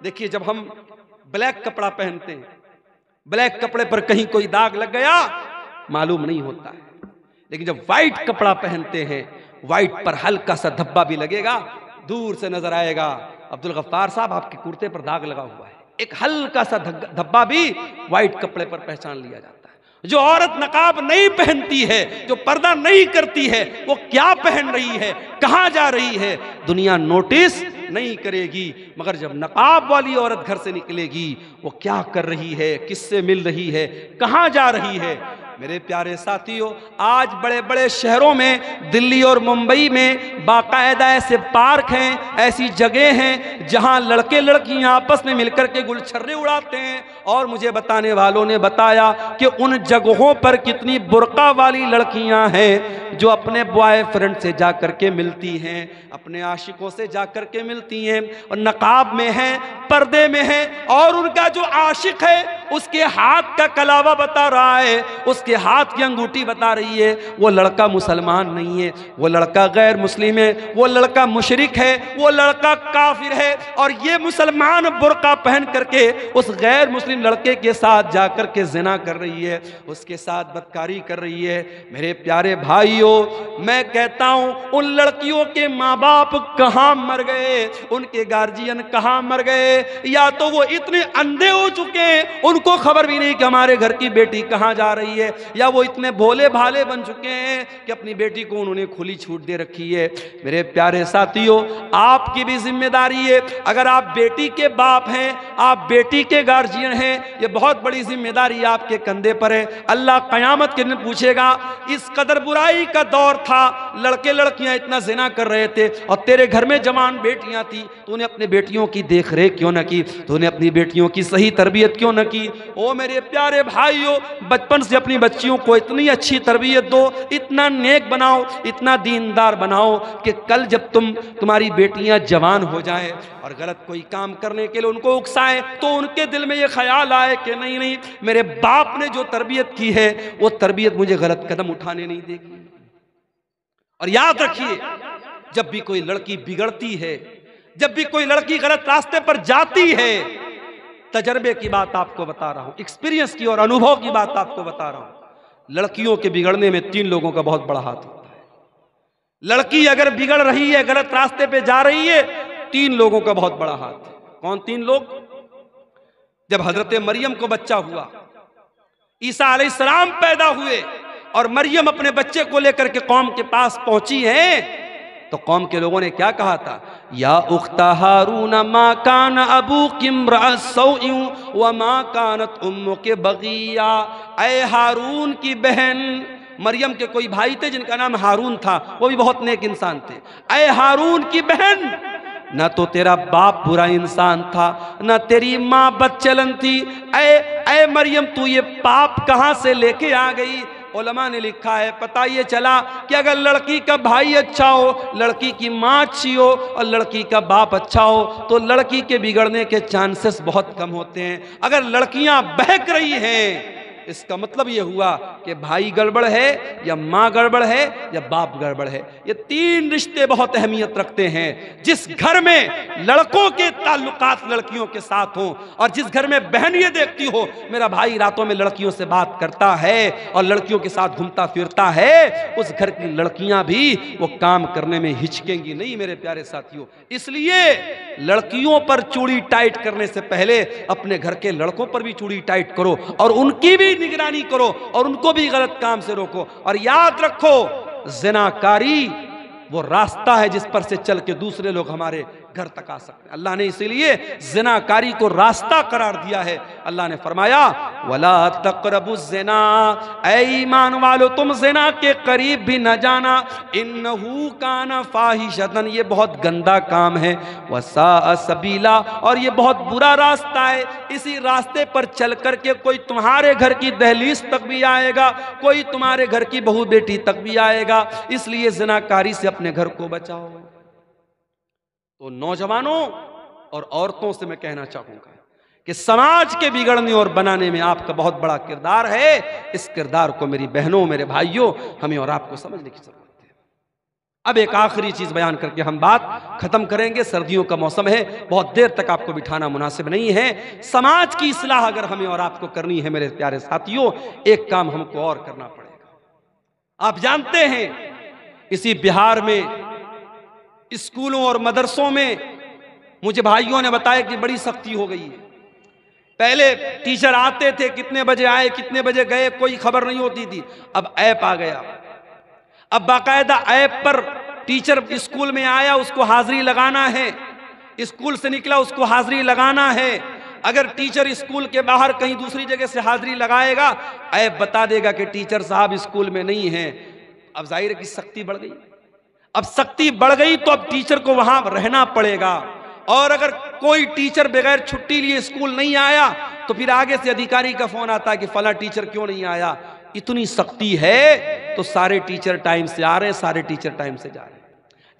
[SPEAKER 1] देखिए, जब हम ब्लैक कपड़ा पहनते हैं, ब्लैक कपड़े पर कहीं कोई दाग लग गया मालूम नहीं होता है, लेकिन जब व्हाइट कपड़ा पहनते हैं, व्हाइट पर हल्का सा धब्बा भी लगेगा, दूर से नजर आएगा, अब्दुल गफ्फार साहब आपके कुर्ते पर दाग लगा हुआ है। एक हल्का सा धब्बा भी व्हाइट कपड़े पर पहचान लिया जाता है। जो औरत नकाब नहीं पहनती है, जो पर्दा नहीं करती है, वो क्या पहन रही है, कहां जा रही है, दुनिया नोटिस नहीं करेगी। मगर जब नकाब वाली औरत घर से निकलेगी, वो क्या कर रही है, किससे मिल रही है, कहां जा रही है। मेरे प्यारे साथियों, आज बड़े बड़े शहरों में, दिल्ली और मुंबई में बाकायदा ऐसे पार्क हैं, ऐसी जगह हैं जहां लड़के लड़कियां आपस में मिलकर के गुलछर्रे उड़ाते हैं। और मुझे बताने वालों ने बताया कि उन जगहों पर कितनी बुर्का वाली लड़कियां हैं जो अपने बॉयफ्रेंड से जाकर के मिलती हैं, अपने आशिकों से जाकर के मिलती हैं, और नकाब में हैं, पर्दे में हैं, और उनका जो आशिक है उसके हाथ का कलावा बता रहा है, उसके हाथ की अंगूठी बता रही है वो लड़का मुसलमान नहीं है, वो लड़का गैर मुस्लिम है, वो लड़का मुशरिक है, वो लड़का काफिर है। और ये मुसलमान बुर्का पहन करके उस गैर मुस्लिम लड़के के साथ जाकर के जिना कर रही है, उसके साथ बदकारी कर रही है। मेरे प्यारे भाइयों, मैं कहता हूं उन लड़कियों के माँ बाप कहां मर गए, उनके गार्जियन कहां मर गए, या तो वो इतने अंधे हो चुके हैं उनको खबर भी नहीं कि हमारे घर की बेटी कहां जा रही है, या वो इतने भोले भाले बन चुके हैं कि अपनी बेटी को उन्होंने खुली छूट दे रखी है। मेरे प्यारे साथियों, आपकी भी जिम्मेदारी है, अगर आप बेटी के बाप हैं, आप बेटी के गार्जियन हैं, ये बहुत बड़ी जिम्मेदारी आपके कंधे पर है। अल्लाह कयामत के दिन पूछेगा, इस कदर बुराई का दौर था, लड़के लड़कियां इतना जिना कर रहे थे और तेरे घर में जवान बेटियां थी, तूने अपने बेटियों की देख रेख क्यों न की, तूने अपनी बेटियों की सही तरबियत क्यों न की। ओ मेरे प्यारे भाइयों, बचपन से अपनी बच्चियों को इतनी अच्छी तरबियत दो, इतना नेक बनाओ, इतना दीनदार बनाओ कि कल जब तुम्हारी बेटियां जवान हो जाएं और गलत कोई काम करने के लिए उनको उकसाएं तो उनके दिल में ये ख्याल आए कि नहीं नहीं, मेरे बाप ने जो तरबियत की है वो तरबियत मुझे गलत कदम उठाने नहीं देगी। और याद रखिए, जब भी कोई लड़की बिगड़ती है, जब भी कोई लड़की गलत रास्ते पर जाती है, तजर्बे की बात आपको बता रहा हूं, एक्सपीरियंस की और अनुभव की बात आपको बता रहा हूं, लड़कियों के बिगड़ने में 3 लोगों का बहुत बड़ा हाथ होता है। लड़की अगर बिगड़ रही है, गलत रास्ते पे जा रही है, 3 लोगों का बहुत बड़ा हाथ है। कौन 3 लोग? जब हजरत मरियम को बच्चा हुआ, ईसा अलैहिस्सलाम पैदा हुए और मरियम अपने बच्चे को लेकर के कौम के पास पहुंची है, तो कौम के लोगों ने क्या कहा था? या उख्ता हारून मा कान अबूकी इम्रा सौइन व मा कानत उम्मुकी बगिया। ऐ हारून की बहन, मरियम के कोई भाई थे जिनका नाम हारून था, वो भी बहुत नेक इंसान थे। ऐ हारून की बहन, न तो तेरा बाप बुरा इंसान था, न तेरी माँ बदचलन थी। ऐ मरियम, तू ये पाप कहाँ से लेके आ गई? उलमा ने लिखा है, पता ये चला कि अगर लड़की का भाई अच्छा हो, लड़की की माँ अच्छी हो और लड़की का बाप अच्छा हो तो लड़की के बिगड़ने के चांसेस बहुत कम होते हैं। अगर लड़कियां बहक रही हैं, इसका मतलब ये हुआ कि भाई गड़बड़ है या माँ गड़बड़ है या बाप गड़बड़ है। ये 3 रिश्ते बहुत अहमियत रखते हैं। जिस घर में लड़कों के ताल्लुकात लड़कियों के साथ हों और जिस घर में बहन ये देखती हो मेरा भाई रातों में लड़कियों से बात करता है और लड़कियों के साथ घूमता फिरता है, उस घर की लड़कियां भी वो काम करने में हिचकेंगी नहीं मेरे प्यारे साथियों। इसलिए लड़कियों पर चूड़ी टाइट करने से पहले अपने घर के लड़कों पर भी चूड़ी टाइट करो और उनकी भी निगरानी करो और उनको भी गलत काम से रोको। और याद रखो, ज़िनाकारी वो रास्ता है जिस पर से चल के दूसरे लोग हमारे घर तक आ सकते हैं। अल्लाह ने इसीलिए ज़िनाकारी को रास्ता करार दिया है। अल्लाह ने फरमाया, वला तक़रबु ज़िना, ऐ ईमान वालो तुम ज़िना के करीब भी न जाना, इन्नहु काना फाहिशतन, ये बहुत गंदा काम है, वसाअ सबीला, और ये बहुत बुरा रास्ता है। इसी रास्ते पर चल करके कोई तुम्हारे घर की दहलीज तक भी आएगा, कोई तुम्हारे घर की बहू बेटी तक भी आएगा। इसलिए ज़िनाकारी से अपने घर को बचाओ। तो नौजवानों और औरतों से मैं कहना चाहूंगा कि समाज के बिगड़ने और बनाने में आपका बहुत बड़ा किरदार है। इस किरदार को मेरी बहनों, मेरे भाइयों, हमें और आपको समझने की जरूरत है। अब एक आखिरी चीज बयान करके हम बात खत्म करेंगे। सर्दियों का मौसम है, बहुत देर तक आपको बिठाना मुनासिब नहीं है। समाज की इस्लाह अगर हमें और आपको करनी है मेरे प्यारे साथियों, एक काम हमको और करना पड़ेगा। आप जानते हैं, इसी बिहार में स्कूलों और मदरसों में मुझे भाइयों ने बताया कि बड़ी सख्ती हो गई है। पहले टीचर आते थे, कितने बजे आए कितने बजे गए कोई खबर नहीं होती थी। अब ऐप आ गया, अब बाकायदा ऐप पर टीचर स्कूल में आया उसको हाजिरी लगाना है, स्कूल से निकला उसको हाजिरी लगाना है। अगर टीचर स्कूल के बाहर कहीं दूसरी जगह से हाजिरी लगाएगा, ऐप बता देगा कि टीचर साहब स्कूल में नहीं है। अब जाहिर है कि सख्ती बढ़ गई। अब सख्ती बढ़ गई तो अब टीचर को वहां रहना पड़ेगा, और अगर कोई टीचर बगैर छुट्टी लिए स्कूल नहीं आया तो फिर आगे से अधिकारी का फोन आता है कि फला टीचर क्यों नहीं आया। इतनी सख्ती है तो सारे टीचर टाइम से आ रहे हैं, सारे टीचर टाइम से जा रहे हैं।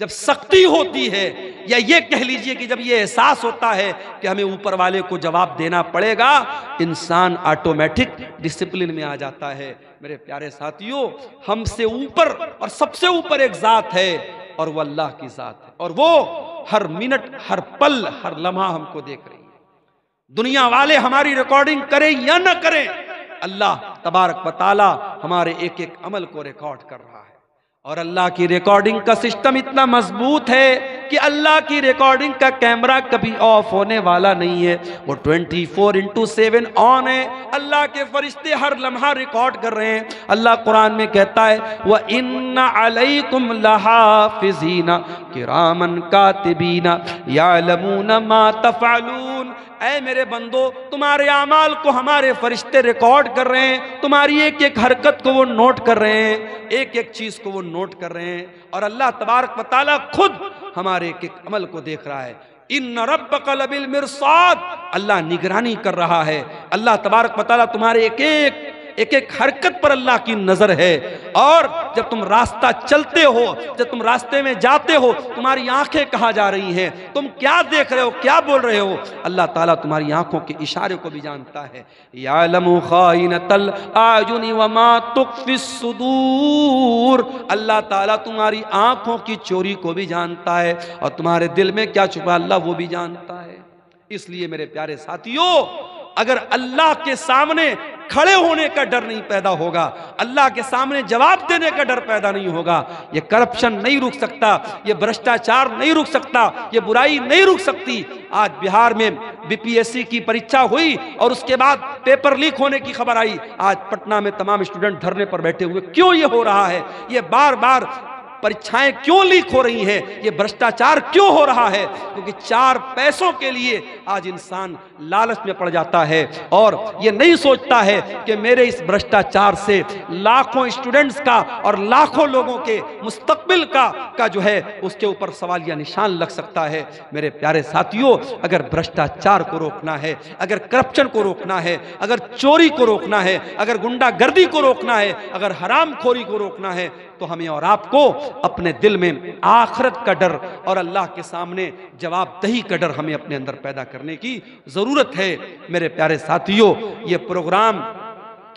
[SPEAKER 1] जब सख्ती होती है, या ये कह लीजिए कि जब ये एहसास होता है कि हमें ऊपर वाले को जवाब देना पड़ेगा, इंसान ऑटोमेटिक डिसिप्लिन में आ जाता है। मेरे प्यारे साथियों, हमसे ऊपर और सबसे ऊपर एक जात है और वो अल्लाह की जात है, और वो हर मिनट, हर पल, हर लम्हा हमको देख रही है। दुनिया वाले हमारी रिकॉर्डिंग करें या न करें, अल्लाह तबारक व तआला हमारे एक एक अमल को रिकॉर्ड कर रहा है। और अल्लाह की रिकॉर्डिंग का सिस्टम इतना मजबूत है कि अल्लाह की रिकॉर्डिंग का कैमरा कभी ऑफ होने वाला नहीं है, वो 24/7 ऑन है। अल्लाह के फरिश्ते हर लम्हा रिकॉर्ड कर रहे हैं। अल्लाह कुरान में कहता है, व इन्ना अलैकुम लहाफिज़ीना किरामन कातिबीना यालमूना मा तफ़अलून। ऐ मेरे बंदो, तुम्हारे आमाल को हमारे फरिश्ते रिकॉर्ड कर रहे हैं, तुम्हारी एक एक हरकत को वो नोट कर रहे हैं, एक एक चीज को वो नोट कर रहे हैं। और अल्लाह तबारक व तआला खुद हमारे एक एक अमल को देख रहा है। इन्न रब्बका लबिल मिरसाद, अल्लाह निगरानी कर रहा है। अल्लाह तबारक व तआला तुम्हारे एक एक हरकत पर अल्लाह की नजर है। और जब तुम रास्ता चलते हो, जब तुम रास्ते में जाते हो, तुम्हारी आंखें कहाँ जा रही हैं, तुम क्या देख रहे हो, क्या बोल रहे हो, अल्लाह ताला तुम्हारी आंखों के इशारे को भी जानता है। यालमु खाइनतल आयुनि वमा तुख्फिस सुदूर, अल्लाह ताला तुम्हारी आंखों की चोरी को भी जानता है, और तुम्हारे दिल में क्या छुपा अल्लाह वो भी जानता है। इसलिए मेरे प्यारे साथियों, अगर अल्लाह के सामने खड़े होने का डर नहीं पैदा होगा, अल्लाह के सामने जवाब देने का डर पैदा नहीं होगा, ये करप्शन नहीं रुक सकता, ये भ्रष्टाचार नहीं रुक सकता, ये बुराई नहीं रुक सकती। आज बिहार में बीपीएससी की परीक्षा हुई और उसके बाद पेपर लीक होने की खबर आई। आज पटना में तमाम स्टूडेंट धरने पर बैठे हुए। क्यों ये हो रहा है? ये बार बार परीक्षाएं क्यों लीक हो रही हैं? ये भ्रष्टाचार क्यों हो रहा है? क्योंकि 4 पैसों के लिए आज इंसान लालच में पड़ जाता है और ये नहीं सोचता है कि मेरे इस भ्रष्टाचार से लाखों स्टूडेंट्स का और लाखों लोगों के मुस्तकबिल का जो है उसके ऊपर सवालिया निशान लग सकता है। मेरे प्यारे साथियों, अगर भ्रष्टाचार को रोकना है, अगर करप्शन को रोकना है, अगर चोरी को रोकना है, अगर गुंडागर्दी को रोकना है, अगर हरामखोरी को रोकना है, तो हमें और आपको अपने दिल में आखिरत का डर और अल्लाह के सामने जवाबदेही का डर हमें अपने अंदर पैदा करने की जरूरत है। मेरे प्यारे साथियों, ये प्रोग्राम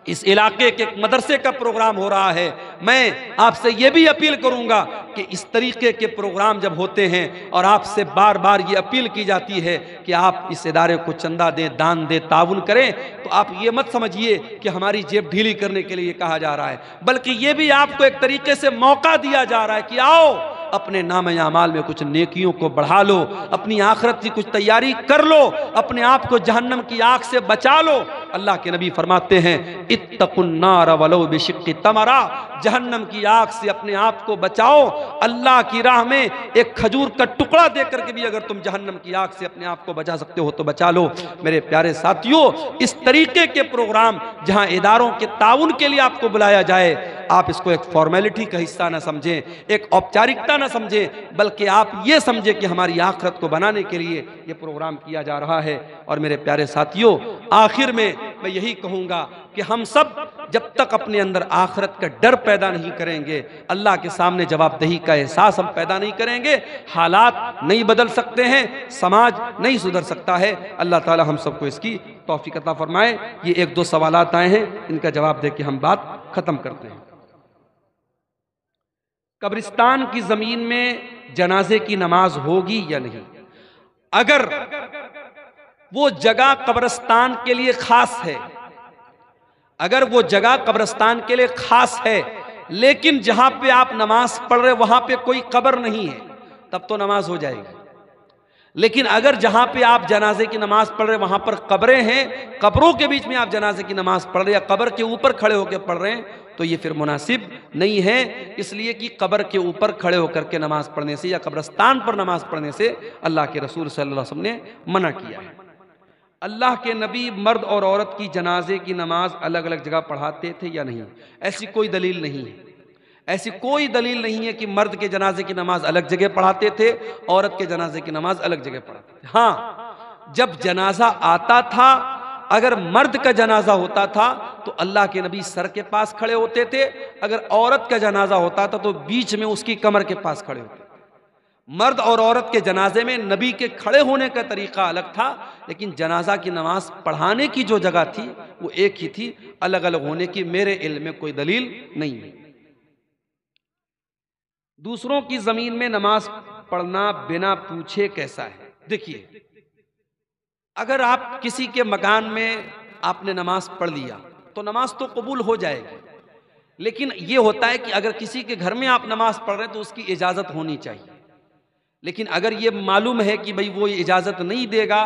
[SPEAKER 1] इस इलाके के मदरसे का प्रोग्राम हो रहा है। मैं आपसे ये भी अपील करूंगा कि इस तरीके के प्रोग्राम जब होते हैं और आपसे बार बार ये अपील की जाती है कि आप इस इदारे को चंदा दें, दान दें, ताउन करें, तो आप ये मत समझिए कि हमारी जेब ढीली करने के लिए कहा जा रहा है, बल्कि ये भी आपको एक तरीके से मौका दिया जा रहा है कि आओ अपने नाम अमाल में कुछ नेकियों को बढ़ा लो, अपनी आखिरत की कुछ तैयारी कर लो, अपने आप को जहन्नम की आग से बचा लो। अल्लाह के नबी फरमाते हैं, इत्तकुन्नार वलो बिशिक्कि तमरा, जहन्नम की आग से अपने आप को बचाओ। अल्लाह की राह में एक खजूर का टुकड़ा देकर के भी अगर तुम जहन्नम की आग से अपने आप को बचा सकते हो तो बचा लो। मेरे प्यारे साथियों, इस तरीके के प्रोग्राम जहां इदारों के ताउन के लिए आपको बुलाया जाए, आप इसको एक फॉर्मेलिटी का हिस्सा ना समझें, एक औपचारिकता ना समझें, बल्कि आप ये समझें कि हमारी आखिरत को बनाने के लिए ये प्रोग्राम किया जा रहा है। और मेरे प्यारे साथियों, आखिर में मैं यही कहूँगा कि हम सब जब तक अपने अंदर आखिरत का डर पैदा नहीं करेंगे, अल्लाह के सामने जवाबदेही का एहसास हम पैदा नहीं करेंगे, हालात नहीं बदल सकते हैं, समाज नहीं सुधर सकता है। अल्लाह ताला हम सबको इसकी तौफीक अता फरमाए। ये 1-2 सवालात आए हैं, इनका जवाब दे के हम बात खत्म करते हैं। कब्रिस्तान की जमीन में जनाजे की नमाज होगी या नहीं? अगर वो जगह कब्रिस्तान के लिए खास है, अगर वो जगह कब्रिस्तान के लिए खास है, लेकिन जहां पे आप नमाज पढ़ रहे वहां पे कोई कब्र नहीं है, तब तो नमाज हो जाएगी। लेकिन अगर जहां पे आप जनाजे की नमाज पढ़ रहे वहां पर कब्रें हैं, कब्रों के बीच में आप जनाजे की नमाज पढ़ रहे या कब्र के ऊपर खड़े होकर पढ़ रहे हैं, तो ये फिर मुनासिब नहीं है। इसलिए कि कब्र के ऊपर खड़े होकर के नमाज पढ़ने से या कब्रिस्तान पर नमाज पढ़ने से अल्लाह के रसूल सल्लल्लाहु अलैहि वसल्लम ने मना किया है। अल्लाह के नबी मर्द और औरत की जनाजे की नमाज अलग अलग जगह पढ़ाते थे या नहीं? ऐसी कोई दलील नहीं है। ऐसी कोई दलील नहीं है कि मर्द के जनाजे की नमाज अलग जगह पढ़ाते थे, औरत के जनाजे की नमाज अलग जगह पढ़ाते थे। हाँ, जब जनाजा आता था, अगर मर्द का जनाजा होता था तो अल्लाह के नबी सर के पास खड़े होते थे, अगर औरत का जनाजा होता था तो बीच में उसकी कमर के पास खड़े होते थे। मर्द और औरत के जनाजे में नबी के खड़े होने का तरीका अलग था, लेकिन जनाजा की नमाज पढ़ाने की जो जगह थी वो एक ही थी। अलग अलग होने की मेरे इल्म में कोई दलील नहीं है। दूसरों की जमीन में नमाज पढ़ना बिना पूछे कैसा है? देखिए, अगर आप किसी के मकान में आपने नमाज पढ़ लिया तो नमाज तो कबूल हो जाएगी, लेकिन यह होता है कि अगर किसी के घर में आप नमाज पढ़ रहे हैं तो उसकी इजाजत होनी चाहिए। लेकिन अगर ये मालूम है कि भाई वो इजाजत नहीं देगा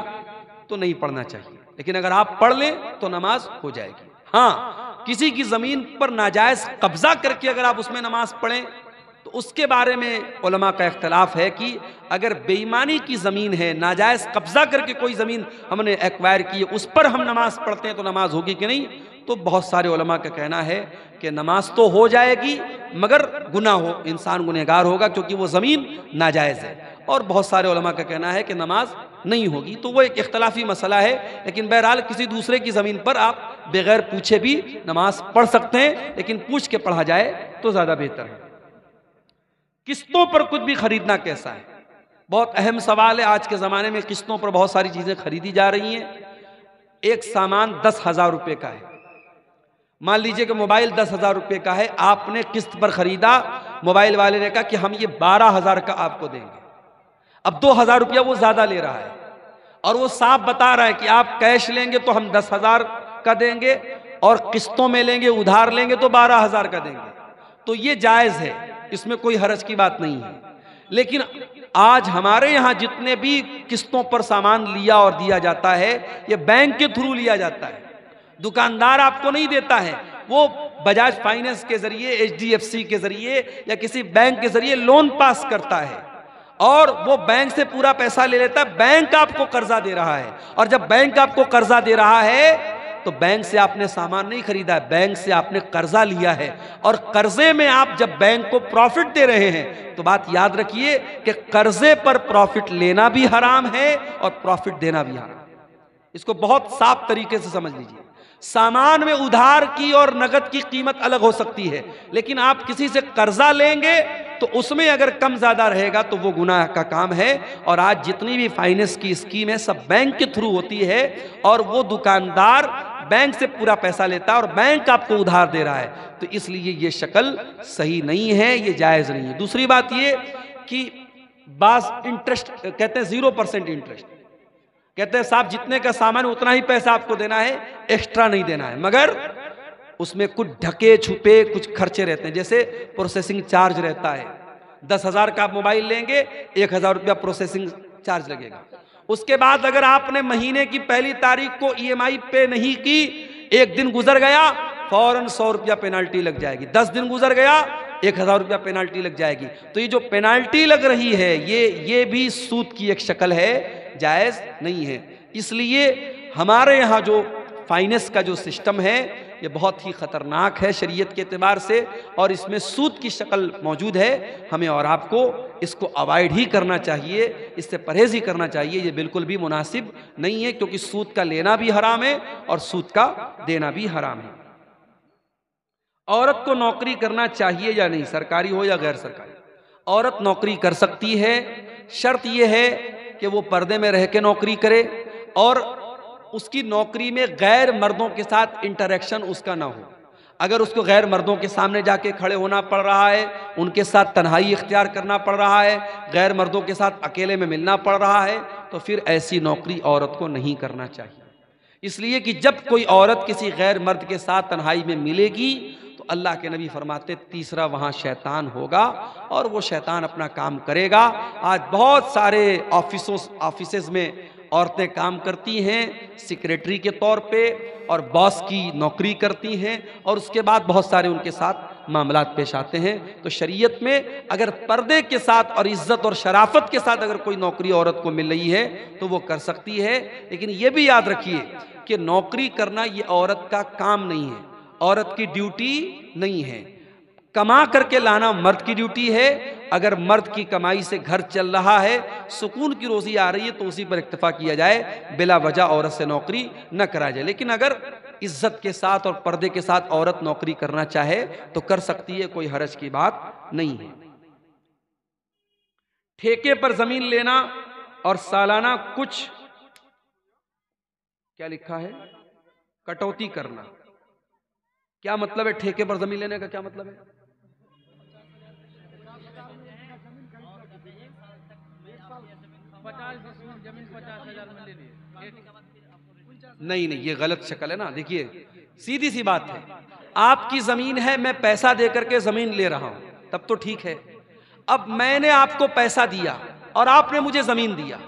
[SPEAKER 1] तो नहीं पढ़ना चाहिए, लेकिन अगर आप पढ़ लें तो नमाज हो जाएगी। हाँ, किसी की जमीन पर नाजायज कब्जा करके अगर आप उसमें नमाज पढ़ें तो उसके बारे में उलमा का इख्तलाफ है कि अगर बेईमानी की ज़मीन है, नाजायज़ कब्जा करके कोई ज़मीन हमने एक्वायर की है, उस पर हम नमाज पढ़ते हैं तो नमाज होगी कि नहीं। तो बहुत सारे उलमा का कहना है कि नमाज तो हो जाएगी मगर गुनाह हो, इंसान गुनहगार होगा क्योंकि वो ज़मीन नाजायज़ है। और बहुत सारे उलमा का कहना है कि नमाज नहीं होगी। तो वो एक इख्तलाफी मसला है, लेकिन बहरहाल किसी दूसरे की ज़मीन पर आप बगैर पूछे भी नमाज पढ़ सकते हैं, लेकिन पूछ के पढ़ा जाए तो ज़्यादा बेहतर है। किस्तों पर कुछ भी खरीदना कैसा है? बहुत अहम सवाल है। आज के ज़माने में किस्तों पर बहुत सारी चीज़ें खरीदी जा रही हैं। एक सामान 10,000 रुपये का है, मान लीजिए कि मोबाइल 10,000 रुपये का है, आपने किस्त पर खरीदा, मोबाइल वाले ने कहा कि हम ये 12,000 का आपको देंगे। अब 2,000 रुपया वो ज़्यादा ले रहा है और वो साफ बता रहा है कि आप कैश लेंगे तो हम 10,000 का देंगे और किस्तों में लेंगे, उधार लेंगे तो 12,000 का देंगे। तो ये जायज़ है, इसमें कोई हरज की बात नहीं है। लेकिन आज हमारे यहाँ जितने भी किस्तों पर सामान लिया और दिया जाता है ये बैंक के थ्रू लिया जाता है। दुकानदार आपको नहीं देता है, वो बजाज फाइनेंस के जरिए, HDFC के जरिए या किसी बैंक के जरिए लोन पास करता है और वो बैंक से पूरा पैसा ले लेता है। बैंक आपको कर्जा दे रहा है और जब बैंक आपको कर्जा दे रहा है तो बैंक से आपने सामान नहीं खरीदा है, बैंक से आपने कर्जा लिया है। और कर्जे में आप जब बैंक को प्रॉफिट दे रहे हैं तो बात याद रखिए कि कर्जे पर प्रॉफिट लेना भी हराम है और प्रॉफिट देना भी हराम है। इसको बहुत साफ तरीके से समझ लीजिए। सामान में उधार की और नगद की कीमत अलग हो सकती है, लेकिन आप किसी से कर्जा लेंगे तो उसमें अगर कम ज्यादा रहेगा तो वो गुनाह का काम है। और आज जितनी भी फाइनेंस की स्कीम है सब बैंक के थ्रू होती है और वो दुकानदार बैंक से पूरा पैसा लेता है और बैंक आपको उधार दे रहा है। तो इसलिए ये शक्ल सही नहीं है, ये जायज़ नहीं है। दूसरी बात ये कि बास इंटरेस्ट कहते हैं 0% इंटरेस्ट, कहते हैं साहब जितने का सामान उतना ही पैसा आपको देना है, एक्स्ट्रा नहीं देना है, मगर उसमें कुछ ढके छुपे कुछ खर्चे रहते हैं। जैसे प्रोसेसिंग चार्ज रहता है, 10,000 का आप मोबाइल लेंगे, 1,000 रुपया प्रोसेसिंग चार्ज लगेगा। उसके बाद अगर आपने महीने की पहली तारीख को EMI पे नहीं की, एक दिन गुजर गया फौरन 100 रुपया पेनाल्टी लग जाएगी, 10 दिन गुजर गया 1,000 रुपया पेनाल्टी लग जाएगी। तो ये जो पेनाल्टी लग रही है ये भी सूद की एक शक्ल है, जायज़ नहीं है। इसलिए हमारे यहाँ जो फाइनेंस का जो सिस्टम है ये बहुत ही ख़तरनाक है शरीयत के एतबार से और इसमें सूद की शक्ल मौजूद है। हमें और आपको इसको अवॉइड ही करना चाहिए, इससे परहेज़ ही करना चाहिए। ये बिल्कुल भी मुनासिब नहीं है, क्योंकि सूद का लेना भी हराम है और सूद का देना भी हराम है। औरत को नौकरी करना चाहिए या नहीं, सरकारी हो या गैर सरकारी? औरत नौकरी कर सकती है, शर्त यह है कि वो पर्दे में रह के नौकरी करे और उसकी नौकरी में गैर मर्दों के साथ इंटरेक्शन उसका ना हो। अगर उसको गैर मर्दों के सामने जाके खड़े होना पड़ रहा है, उनके साथ तन्हाई इख्तियार करना पड़ रहा है, गैर मर्दों के साथ अकेले में मिलना पड़ रहा है, तो फिर ऐसी नौकरी औरत को नहीं करना चाहिए। इसलिए कि जब कोई औरत किसी गैर मर्द के साथ तन्हाई में मिलेगी तो अल्लाह के नबी फरमाते तीसरा वहाँ शैतान होगा और वो शैतान अपना काम करेगा। आज बहुत सारे ऑफिसेज में औरतें काम करती हैं सेक्रेटरी के तौर पे और बॉस की नौकरी करती हैं और उसके बाद बहुत सारे उनके साथ मामलात पेश आते हैं। तो शरीयत में अगर पर्दे के साथ और इज्जत और शराफत के साथ अगर कोई नौकरी औरत को मिल रही है तो वो कर सकती है। लेकिन ये भी याद रखिए कि नौकरी करना ये औरत का काम नहीं है, औरत की ड्यूटी नहीं है। कमा करके लाना मर्द की ड्यूटी है। अगर मर्द की कमाई से घर चल रहा है, सुकून की रोजी आ रही है, तो उसी पर इक्तफा किया जाए, बिला वजह औरत से नौकरी न करा जाए। लेकिन अगर इज्जत के साथ और पर्दे के साथ औरत नौकरी करना चाहे तो कर सकती है, कोई हरज की बात नहीं है। ठेके पर जमीन लेना और सालाना कुछ क्या लिखा है, कटौती करना। क्या मतलब है ठेके पर जमीन लेने का, क्या मतलब है? नहीं नहीं, ये गलत शक्ल है ना। देखिए सीधी सी बात है, आपकी जमीन है, मैं पैसा दे करके जमीन ले रहा हूं, तब तो ठीक है। अब मैंने आपको पैसा दिया और आपने मुझे जमीन दिया,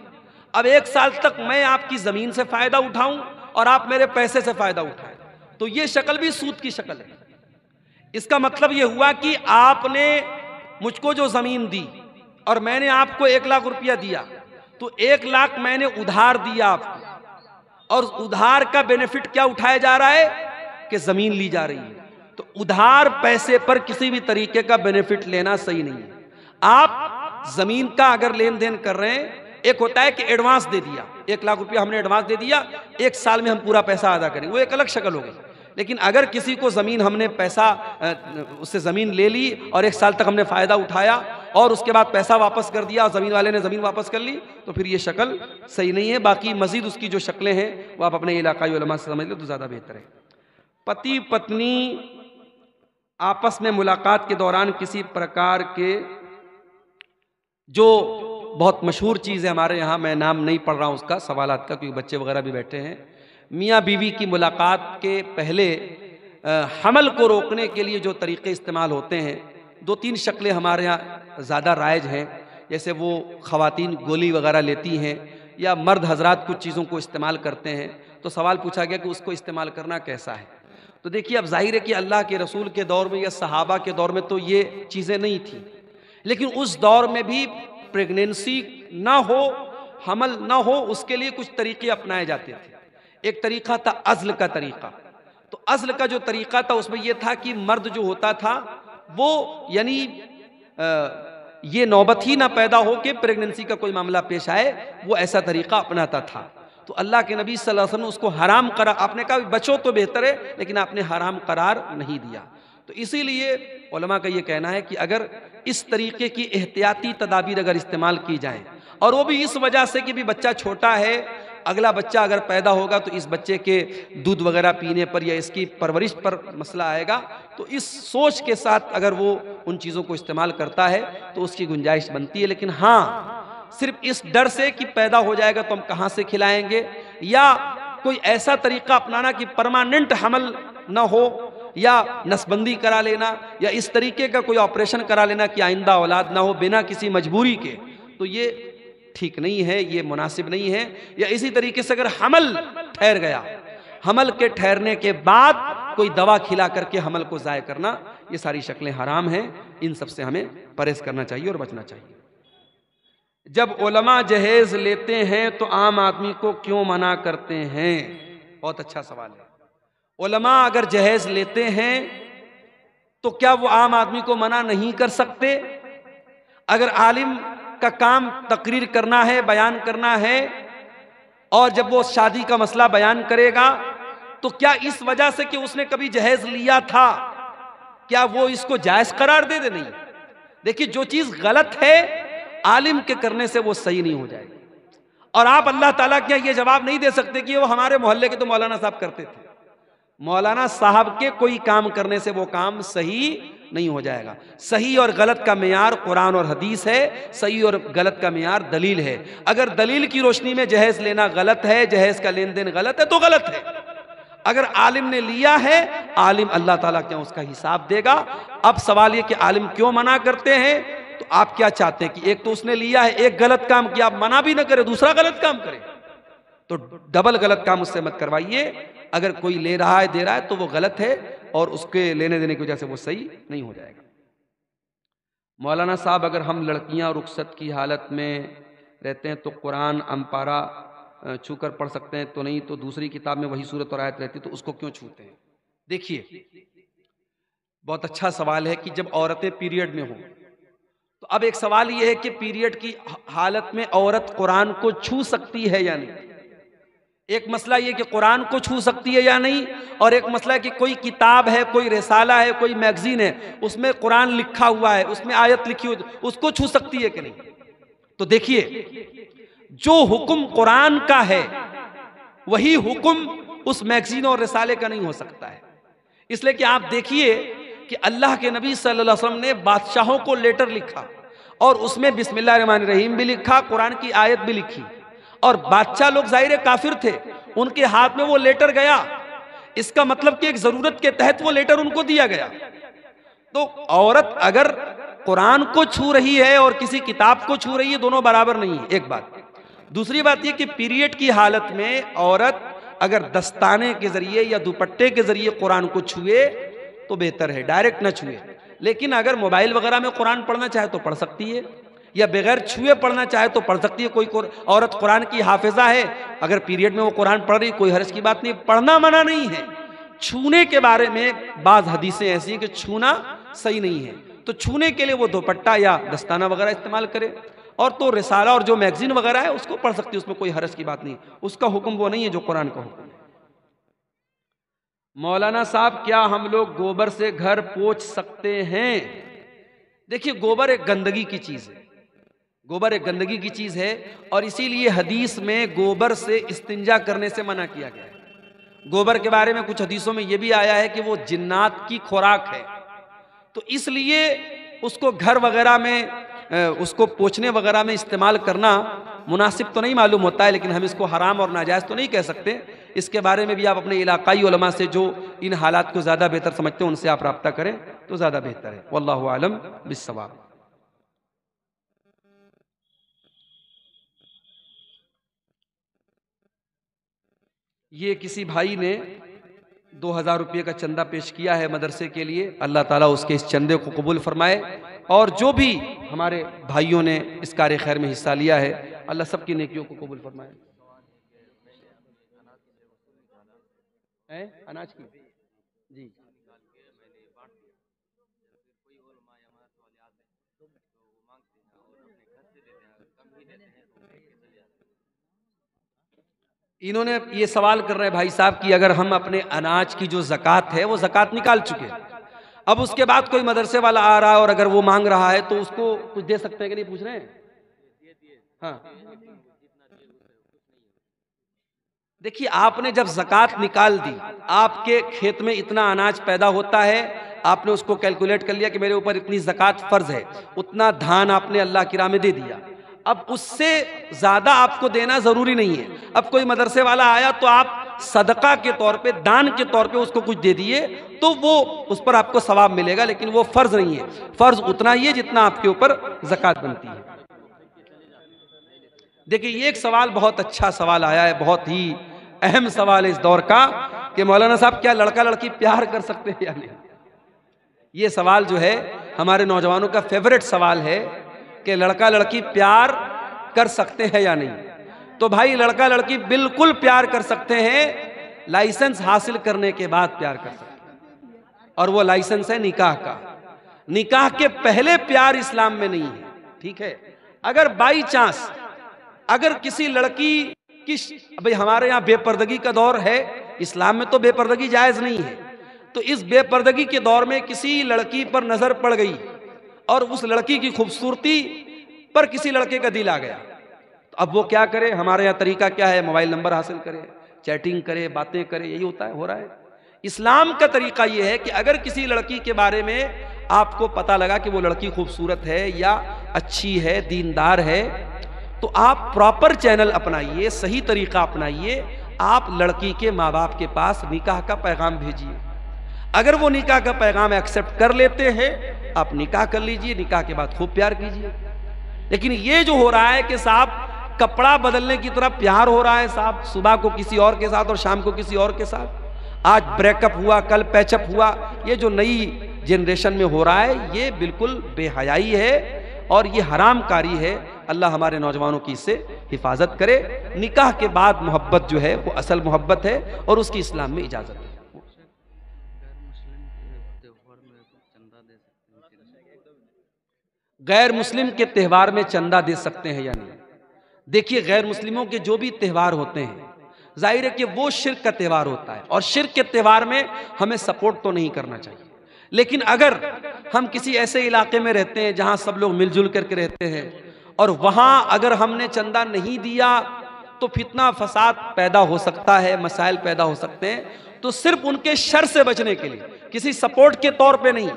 [SPEAKER 1] अब 1 साल तक मैं आपकी जमीन से फायदा उठाऊं और आप मेरे पैसे से फायदा उठाएं, तो ये शक्ल भी सूद की शक्ल है। इसका मतलब ये हुआ कि आपने मुझको जो जमीन दी और मैंने आपको 1 लाख रुपया दिया, तो 1 लाख मैंने उधार दिया आपको, और उधार का बेनिफिट क्या उठाया जा रहा है कि जमीन ली जा रही है। तो उधार पैसे पर किसी भी तरीके का बेनिफिट लेना सही नहीं है। आप जमीन का अगर लेन देन कर रहे हैं, एक होता है कि एडवांस दे दिया, 1 लाख रुपया हमने एडवांस दे दिया, 1 साल में हम पूरा पैसा अदा करेंगे, वो एक अलग शक्ल हो गई। लेकिन अगर किसी को जमीन हमने पैसा उससे जमीन ले ली और 1 साल तक हमने फायदा उठाया और उसके बाद पैसा वापस कर दिया और जमीन वाले ने जमीन वापस कर ली, तो फिर ये शक्ल सही नहीं है। बाकी मजीद उसकी जो शक्लें हैं वो आप अपने इलाकाई उलमा से समझ लो तो ज्यादा बेहतर है। पति पत्नी आपस में मुलाकात के दौरान किसी प्रकार के, जो बहुत मशहूर चीज़ है हमारे यहाँ, मैं नाम नहीं पढ़ रहा हूँ उसका, सवालात का, क्योंकि बच्चे वगैरह भी बैठे हैं, मियाँ बीवी की मुलाकात के पहले हमल को रोकने के लिए जो तरीक़े इस्तेमाल होते हैं, 2-3 शक्लें हमारे यहाँ ज़्यादा राइज हैं। जैसे वो ख़वातीन गोली वगैरह लेती हैं या मर्द हजरात कुछ चीज़ों को इस्तेमाल करते हैं। तो सवाल पूछा गया कि उसको इस्तेमाल करना कैसा है। तो देखिए, अब जाहिर है कि अल्लाह के रसूल के दौर में या सहाबा के दौर में तो ये चीज़ें नहीं थी, लेकिन उस दौर में भी प्रेगनेंसी ना हो, हमल ना हो, उसके लिए कुछ तरीके अपनाए जाते थे। एक तरीका था अज़्ल का तरीका। तो अज़्ल का जो तरीका था उसमें यह था कि मर्द जो होता था वो यानी ये नौबत ही ना पैदा हो कि प्रेगनेंसी का कोई मामला पेश आए, वो ऐसा तरीका अपनाता था। तो अल्लाह के नबी सल्लल्लाहु अलैहि वसल्लम उसको हराम करार, आपने कहा बचो तो बेहतर है, लेकिन आपने हराम करार नहीं दिया। तो इसीलिए उलमा का ये कहना है कि अगर इस तरीके की एहतियाती तदाबीर अगर इस्तेमाल की जाए, और वो भी इस वजह से कि भी बच्चा छोटा है, अगला बच्चा अगर पैदा होगा तो इस बच्चे के दूध वगैरह पीने पर या इसकी परवरिश पर मसला आएगा, तो इस सोच के साथ अगर वो उन चीज़ों को इस्तेमाल करता है तो उसकी गुंजाइश बनती है। लेकिन हाँ, सिर्फ इस डर से कि पैदा हो जाएगा तो हम कहाँ से खिलाएंगे, या कोई ऐसा तरीका अपनाना कि परमानेंट हमल न हो, या नसबंदी करा लेना, या इस तरीके का कोई ऑपरेशन करा लेना कि आइंदा औलाद ना हो बिना किसी मजबूरी के, तो ये ठीक नहीं है, ये मुनासिब नहीं है। या इसी तरीके से अगर हमल ठहर गया, हमल के ठहरने के बाद कोई दवा खिला करके हमल को ज़ाय करना, ये सारी शक्लें हराम हैं। इन सब से हमें परहेज करना चाहिए और बचना चाहिए। जब उलमा जहेज लेते हैं तो आम आदमी को क्यों मना करते हैं? बहुत अच्छा सवाल है। उलमा अगर जहेज लेते हैं तो क्या वो आम आदमी को मना नहीं कर सकते? अगर आलिम का काम तकरीर करना है, बयान करना है, और जब वो शादी का मसला बयान करेगा तो क्या इस वजह से कि उसने कभी जहेज लिया था, क्या वो इसको जायज करार दे? नहीं। देखिए, जो चीज गलत है आलिम के करने से वो सही नहीं हो जाएगी। और आप अल्लाह ताला के ये जवाब नहीं दे सकते कि वो हमारे मोहल्ले के तो मौलाना साहब करते थे। मौलाना साहब के कोई काम करने से वो काम सही नहीं हो जाएगा। सही और गलत का मेयार कुरान और हदीस है, सही और गलत का मेयार दलील है। अगर दलील की रोशनी में जहेज लेना गलत है, जहेज का लेन देन गलत है, तो गलत है। अगर आलिम ने लिया है, आलिम अल्लाह ताला क्या उसका हिसाब देगा। अब सवाल ये कि आलिम क्यों मना करते हैं, तो आप क्या चाहते हैं कि एक तो उसने लिया है, एक गलत काम किया, आप मना भी ना करें, दूसरा गलत काम करे, तो डबल गलत काम उससे मत करवाइए। अगर कोई ले रहा है, दे रहा है, तो वो गलत है और उसके लेने देने की वजह से वो सही नहीं हो जाएगा। मौलाना साहब, अगर हम लड़कियां रुखसत की हालत में रहते हैं तो कुरान अम्पारा छू कर पढ़ सकते हैं? तो नहीं, तो दूसरी किताब में वही सूरत और आयत रहती है तो उसको क्यों छूते हैं? देखिए, बहुत अच्छा सवाल है कि जब औरतें पीरियड में हो, तो अब एक सवाल यह है कि पीरियड की हालत में औरत कुरान को छू सकती है या नहीं। एक मसला ये कि कुरान को छू सकती है या नहीं, और एक मसला है कि कोई किताब है, कोई रिसाला है, कोई मैगजीन है, उसमें कुरान लिखा हुआ है, उसमें आयत लिखी हुई, उसको छू सकती है कि नहीं। तो देखिए, जो हुक्म कुरान का है वही हुक्म उस मैगजीन और रिसाले का नहीं हो सकता है। इसलिए कि आप देखिए कि अल्लाह के नबी सल्लल्लाहु अलैहि वसल्लम ने बादशाहों को लेटर लिखा और उसमें बिस्मिल्लाहिर्रहमानिर्रहीम भी लिखा, कुरान की आयत भी लिखी, और बादशाह लोग जाहिर काफिर थे, उनके हाथ में वो लेटर गया। इसका मतलब कि एक जरूरत के तहत वो लेटर उनको दिया गया। तो औरत अगर कुरान को छू रही है और किसी किताब को छू रही है, दोनों बराबर नहीं है, एक बात। दूसरी बात यह कि पीरियड की हालत में औरत अगर दस्ताने के जरिए या दुपट्टे के जरिए कुरान को छुए तो बेहतर है, डायरेक्ट ना छुए। लेकिन अगर मोबाइल वगैरह में कुरान पढ़ना चाहे तो पढ़ सकती है, या बगैर छुए पढ़ना चाहे तो पढ़ सकती है। कोई औरत कुरान की हाफिजा है, अगर पीरियड में वो कुरान पढ़ रही, कोई हर्ज की बात नहीं, पढ़ना मना नहीं है। छूने के बारे में बाज हदीसें ऐसी हैं कि छूना सही नहीं है, तो छूने के लिए वो दुपट्टा या दस्ताना वगैरह इस्तेमाल करे। और तो रिसाला और जो मैगजीन वगैरह है उसको पढ़ सकती है, उसमें कोई हर्ज की बात नहीं। उसका हुक्म वो नहीं है जो कुरान का हुक्म है। मौलाना साहब, क्या हम लोग गोबर से घर पोंछ सकते हैं? देखिए, गोबर एक गंदगी की चीज है, गोबर एक गंदगी की चीज है, और इसीलिए हदीस में गोबर से इस्तिंजा करने से मना किया गया है। गोबर के बारे में कुछ हदीसों में यह भी आया है कि वो जिन्नात की खुराक है, तो इसलिए उसको घर वगैरह में उसको पोंछने वगैरह में इस्तेमाल करना मुनासिब तो नहीं मालूम होता है, लेकिन हम इसको हराम और नाजायज़ तो नहीं कह सकते। इसके बारे में भी आप अपने इलाकाई उलमा से जो इन हालात को ज़्यादा बेहतर समझते हैं उनसे आप रब्ता करें तो ज़्यादा बेहतर है। वल्लाहु आलम बिस्सवाब। ये किसी भाई ने 2000 रुपये का चंदा पेश किया है मदरसे के लिए, अल्लाह ताला उसके इस चंदे को कबूल फरमाए, और जो भी हमारे भाइयों ने इस कार्य खैर में हिस्सा लिया है, अल्लाह सबकी नेकियों को कबूल फरमाए। अनाज की जी, इन्होंने ये सवाल कर रहे हैं भाई साहब कि अगर हम अपने अनाज की जो ज़कात है वो ज़कात निकाल चुके हैं, अब उसके बाद कोई मदरसे वाला आ रहा है और अगर वो मांग रहा है तो उसको कुछ दे सकते हैं कि नहीं, पूछ रहे हैं? हाँ, देखिए, आपने जब ज़कात निकाल दी, आपके खेत में इतना अनाज पैदा होता है, आपने उसको कैलकुलेट कर लिया कि मेरे ऊपर इतनी ज़कात फ़र्ज है, उतना धान आपने अल्लाह की राह में दे दिया। अब उससे ज़्यादा आपको देना ज़रूरी नहीं है। अब कोई मदरसे वाला आया तो आप सदका के तौर पे, दान के तौर पे उसको कुछ दे दिए तो वो उस पर आपको सवाब मिलेगा, लेकिन वो फ़र्ज नहीं है। फ़र्ज उतना ही है जितना आपके ऊपर ज़कात बनती है। देखिए, ये एक सवाल बहुत अच्छा सवाल आया है, बहुत ही अहम सवाल है इस दौर का कि मौलाना साहब क्या लड़का लड़की प्यार कर सकते हैं या नहीं। ये सवाल जो है हमारे नौजवानों का फेवरेट सवाल है कि लड़का लड़की प्यार कर सकते हैं या नहीं। तो भाई, लड़का लड़की बिल्कुल प्यार कर सकते हैं, लाइसेंस हासिल करने के बाद प्यार कर सकते हैं, और वो लाइसेंस है निकाह का। निकाह के पहले प्यार इस्लाम में नहीं है, ठीक है। अगर बाई चांस अगर किसी लड़की की, भाई हमारे यहाँ बेपर्दगी का दौर है, इस्लाम में तो बेपर्दगी जायज नहीं है, तो इस बेपर्दगी के दौर में किसी लड़की पर नजर पड़ गई और उस लड़की की खूबसूरती पर किसी लड़के का दिल आ गया, तो अब वो क्या करे? हमारे यहाँ तरीका क्या है? मोबाइल नंबर हासिल करे, चैटिंग करे, बातें करे, यही होता है, हो रहा है। इस्लाम का तरीका ये है कि अगर किसी लड़की के बारे में आपको पता लगा कि वो लड़की खूबसूरत है या अच्छी है, दीनदार है, तो आप प्रॉपर चैनल अपनाइए, सही तरीका अपनाइए, आप लड़की के माँ बाप के पास निकाह का पैगाम भेजिए। अगर वो निकाह का पैगाम एक्सेप्ट कर लेते हैं, आप निकाह कर लीजिए, निकाह के बाद खूब प्यार कीजिए। लेकिन ये जो हो रहा है कि साहब कपड़ा बदलने की तरह प्यार हो रहा है, साहब सुबह को किसी और के साथ और शाम को किसी और के साथ, आज ब्रेकअप हुआ, कल पैचअप हुआ, ये जो नई जनरेशन में हो रहा है ये बिल्कुल बेहयाई है और ये हरामकारी है। अल्लाह हमारे नौजवानों की इससे हिफाजत करे। निकाह के बाद मोहब्बत जो है वो असल मोहब्बत है और उसकी इस्लाम में इजाज़त है। गैर मुस्लिम के त्यौहार में चंदा दे सकते हैं या नहीं? देखिए, गैर मुस्लिमों के जो भी त्यौहार होते हैं, जाहिर है कि वो शिर्क का त्यौहार होता है और शिर्क के त्यौहार में हमें सपोर्ट तो नहीं करना चाहिए। लेकिन अगर हम किसी ऐसे इलाके में रहते हैं जहां सब लोग मिलजुल करके रहते हैं और वहां अगर हमने चंदा नहीं दिया तो फितना फसाद पैदा हो सकता है, मसाइल पैदा हो सकते हैं। तो सिर्फ उनके शर से बचने के लिए, किसी सपोर्ट के तौर पे नहीं,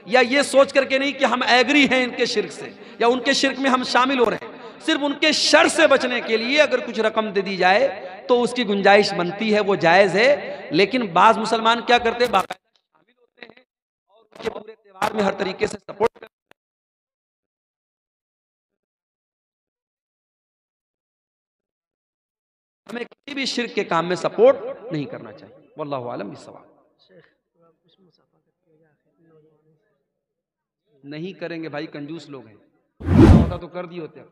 [SPEAKER 1] या ये सोच करके नहीं कि हम एग्री हैं इनके शिर्क से या उनके शिर्क में हम शामिल हो रहे हैं, सिर्फ उनके शर से बचने के लिए अगर कुछ रकम दे दी जाए तो उसकी गुंजाइश बनती है, वो जायज है। लेकिन बाज मुसलमान क्या करते हैं, बाकायदा शामिल होते हैं और उनके पूरे त्योहार में हर तरीके से सपोर्ट करते हैं। हमें किसी भी शिर्क के काम में सपोर्ट नहीं करना चाहिए। वल्लाहु आलम बिस्सवाब। नहीं करेंगे भाई, कंजूस लोग हैं, होता तो कर दिए होते हैं।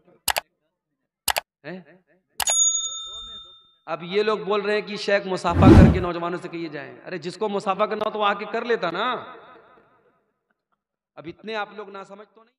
[SPEAKER 1] अब ये लोग बोल रहे हैं कि शेख मुसाफा करके नौजवानों से कहिए जाएं। अरे जिसको मुसाफा करना हो तो आके कर लेता ना। अब इतने आप लोग ना समझ तो नहीं।